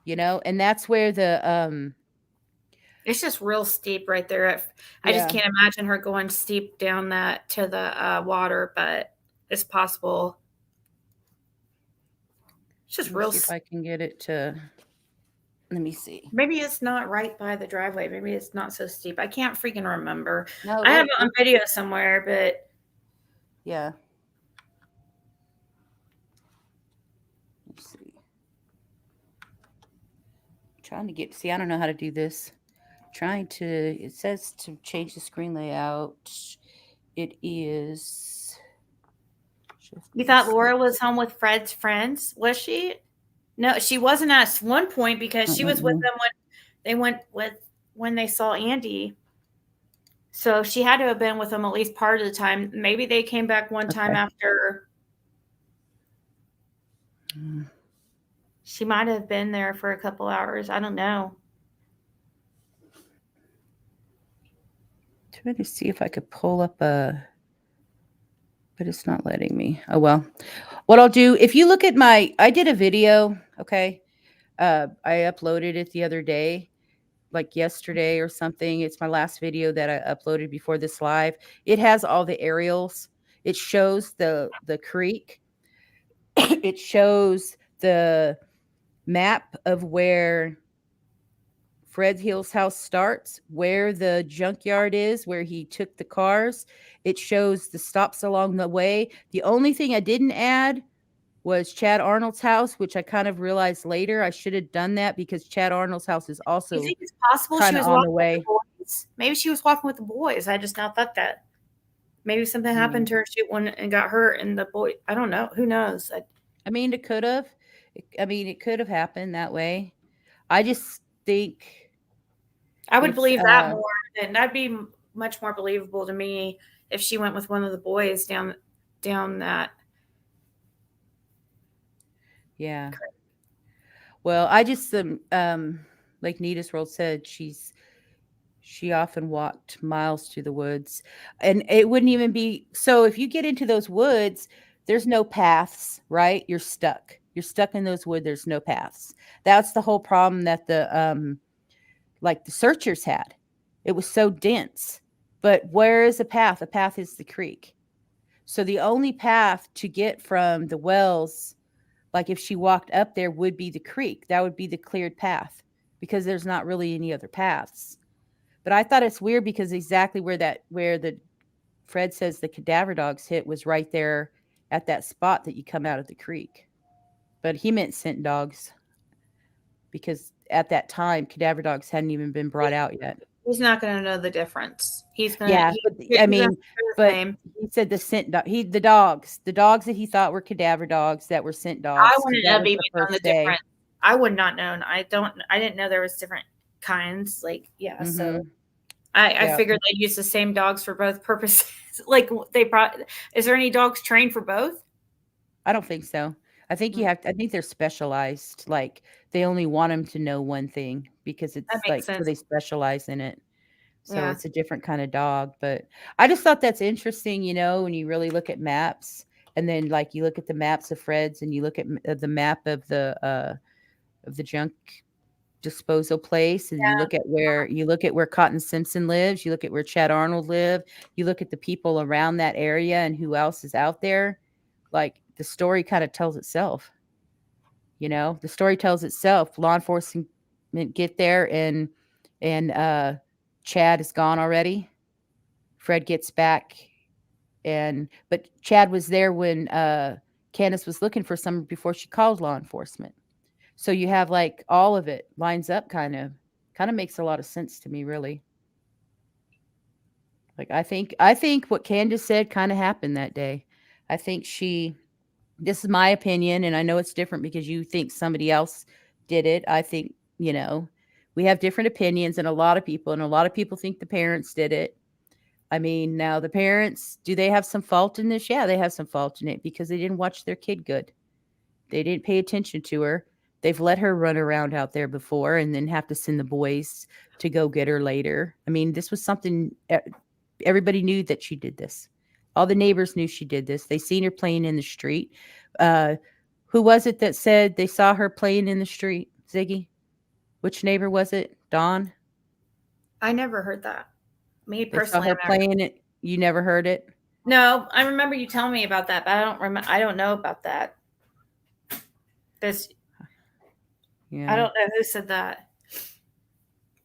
and that's where the it's just real steep right there. I just can't imagine her going steep down that to the water, but it's possible. It's just real. See if I can get it to. Let me see. Maybe it's not right by the driveway. Maybe it's not so steep. I can't freaking remember. No, I have it on video somewhere, but yeah. Let's see. I'm trying to see, I don't know how to do this. It says to change the screen layout. It is. You thought Laura was home with Fred's friends? Was she? No, she wasn't at one point because she was with them when they went with when they saw Andy. So she had to have been with them at least part of the time. Maybe they came back one time after. She might have been there for a couple hours. I don't know. Trying to see if I could pull up but it's not letting me. Oh, well. What I'll do, if you look at I did a video, okay? I uploaded it the other day, like yesterday or something. It's my last video that I uploaded before this live. It has all the aerials. It shows the creek. It shows the map of where Fred Hill's house starts, where the junkyard is, where he took the cars. It shows the stops along the way. The only thing I didn't add was Chad Arnold's house, which I kind of realized later I should have done that because Chad Arnold's house is also you think it's possible she was on the walking way. with the boys? Maybe she was walking with the boys. I just not thought that. Maybe something happened to her. She went and got hurt, and the boy. I don't know. Who knows? I mean, it could have. It could have happened that way. I just think I would believe that more, and that'd be much more believable to me if she went with one of the boys down that. Yeah. Well, I just like Nita's World said, she often walked miles through the woods, and it wouldn't even be so. If you get into those woods, there's no paths, right? You're stuck in those woods. There's no paths. That's the whole problem that the searchers had. It was so dense. But where is a path? A path is the creek. So the only path to get from the wells, like if she walked up there, would be the creek. That would be the cleared path because there's not really any other paths. But I thought it's weird because exactly where the Fred says the cadaver dogs hit was right there at that spot that you come out of the creek. But he meant scent dogs because at that time cadaver dogs hadn't even been brought out yet. He's not going to know the difference. He's going to. Yeah, but he said the scent dog. The dogs that he thought were cadaver dogs that were scent dogs. I wouldn't have even known the difference. I would not known. I didn't know there was different kinds. So I figured they'd use the same dogs for both purposes. Is there any dogs trained for both? I don't think so. I think I think they're specialized. Like they only want them to know one thing because it's so they specialize in it. So it's a different kind of dog. But I just thought that's interesting, when you really look at maps and then you look at the maps of Fred's and you look at the map of the junk disposal place and you look at where Cotton Simpson lives, you look at where Chad Arnold lived, you look at the people around that area and who else is out there. The story kind of tells itself. The story tells itself. Law enforcement get there and Chad is gone already. Fred gets back but Chad was there when Candace was looking for someone before she called law enforcement. So you have all of it lines up kind of makes a lot of sense to me, really. I think what Candace said kind of happened that day. I think this is my opinion, and I know it's different because you think somebody else did it. I think, we have different opinions and a lot of people think the parents did it. I mean, now the parents, do they have some fault in this? Yeah, they have some fault in it because they didn't watch their kid good. They didn't pay attention to her. They've let her run around out there before and then have to send the boys to go get her later. I mean, this was something everybody knew that she did this. All the neighbors knew she did this. They seen her playing in the street. Who was it that said they saw her playing in the street? Ziggy? Which neighbor was it? Dawn? I never heard that. Me personally, they saw her playing it. You never heard it? No, I remember you telling me about that, but I don't know about that. Yeah. I don't know who said that.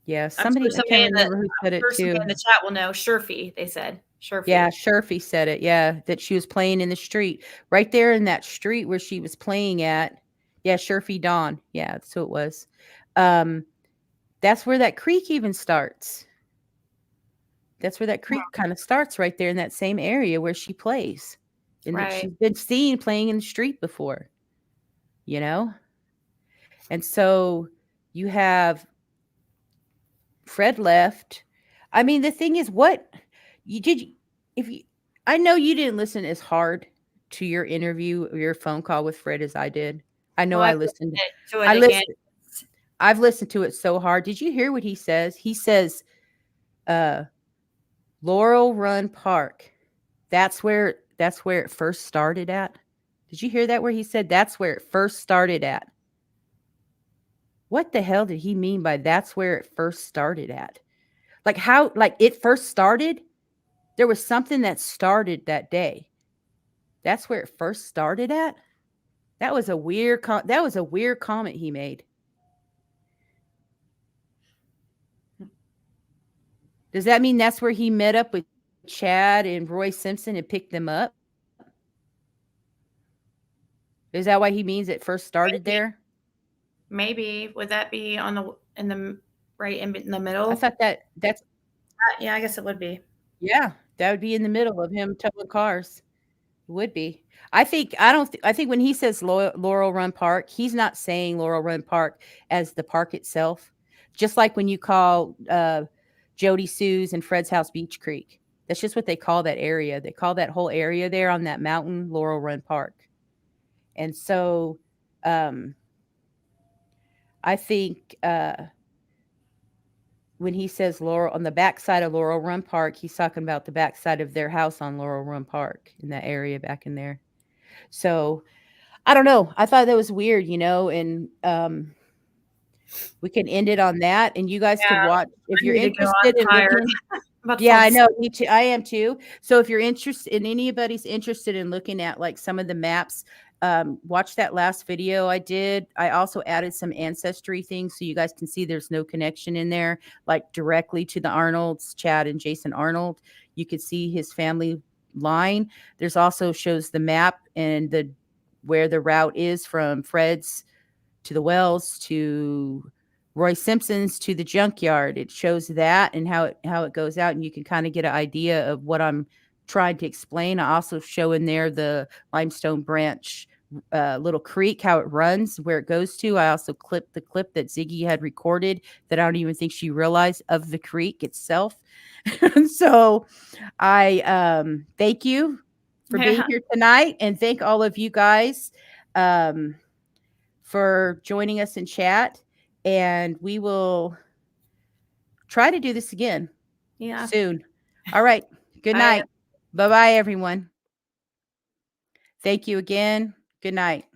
Yeah, somebody. I can't remember who said it too. In the chat will know. Sherfy, they said. Sherfy. Yeah, Sherfy said it. Yeah, that she was playing in the street, right there in that street where she was playing at. Yeah, Sherfy Dawn. Yeah, that's who it was. That's where that creek even starts. That's where that creek kind of starts, right there in that same area where she plays. And she's been seen playing in the street before. And so you have Fred left. I mean, the thing is, what you did, if you, I know you didn't listen as hard to your interview or your phone call with Fred as I did. I know Well, I I've listened. listened to it I again. listened. I've listened to it so hard. Did you hear what he says? He says, Laurel Run Park. That's where it first started at. Did you hear that where he said that's where it first started at? What the hell did he mean by that's where it first started at? Like how like it first started? There was something that started that day. That's where it first started at? That was a weird comment he made. Does that mean that's where he met up with Chad and Roy Simpson and picked them up? Is that why he means it first started there? Maybe. Would that be on the right in the middle? I thought that's Yeah, I guess it would be. yeah, that would be in the middle of him towing cars. It would be. I think when he says Laurel Run Park, he's not saying Laurel Run Park as the park itself. Just like when you call Jody Sue's and Fred's house Beach Creek. That's just what they call that area. They call that whole area there on that mountain Laurel Run Park. And so I think when he says Laurel on the backside of Laurel Run Park, he's talking about the backside of their house on Laurel Run Park in that area back in there. So I don't know. I thought that was weird, and we can end it on that. And you guys could watch if you're interested in looking. Yeah, I know. Me too. I am too. So if you're interested in anybody's interested in looking at like some of the maps, watch that last video I did. I also added some ancestry things so you guys can see there's no connection in there, like directly to the Arnolds, Chad and Jason Arnold. You could see his family line. There's also shows the map and where the route is from Fred's to the Wells to Roy Simpson's to the junkyard. It shows that and how it goes out, and you can kind of get an idea of what I'm trying to explain. I also show in there the Limestone Branch little creek, how it runs, where it goes to. I also clipped the clip that Ziggy had recorded that I don't even think she realized of the creek itself. So I thank you for being here tonight, and thank all of you guys for joining us in chat. And we will try to do this again soon. All right. Good night. Bye-bye, everyone. Thank you again. Good night.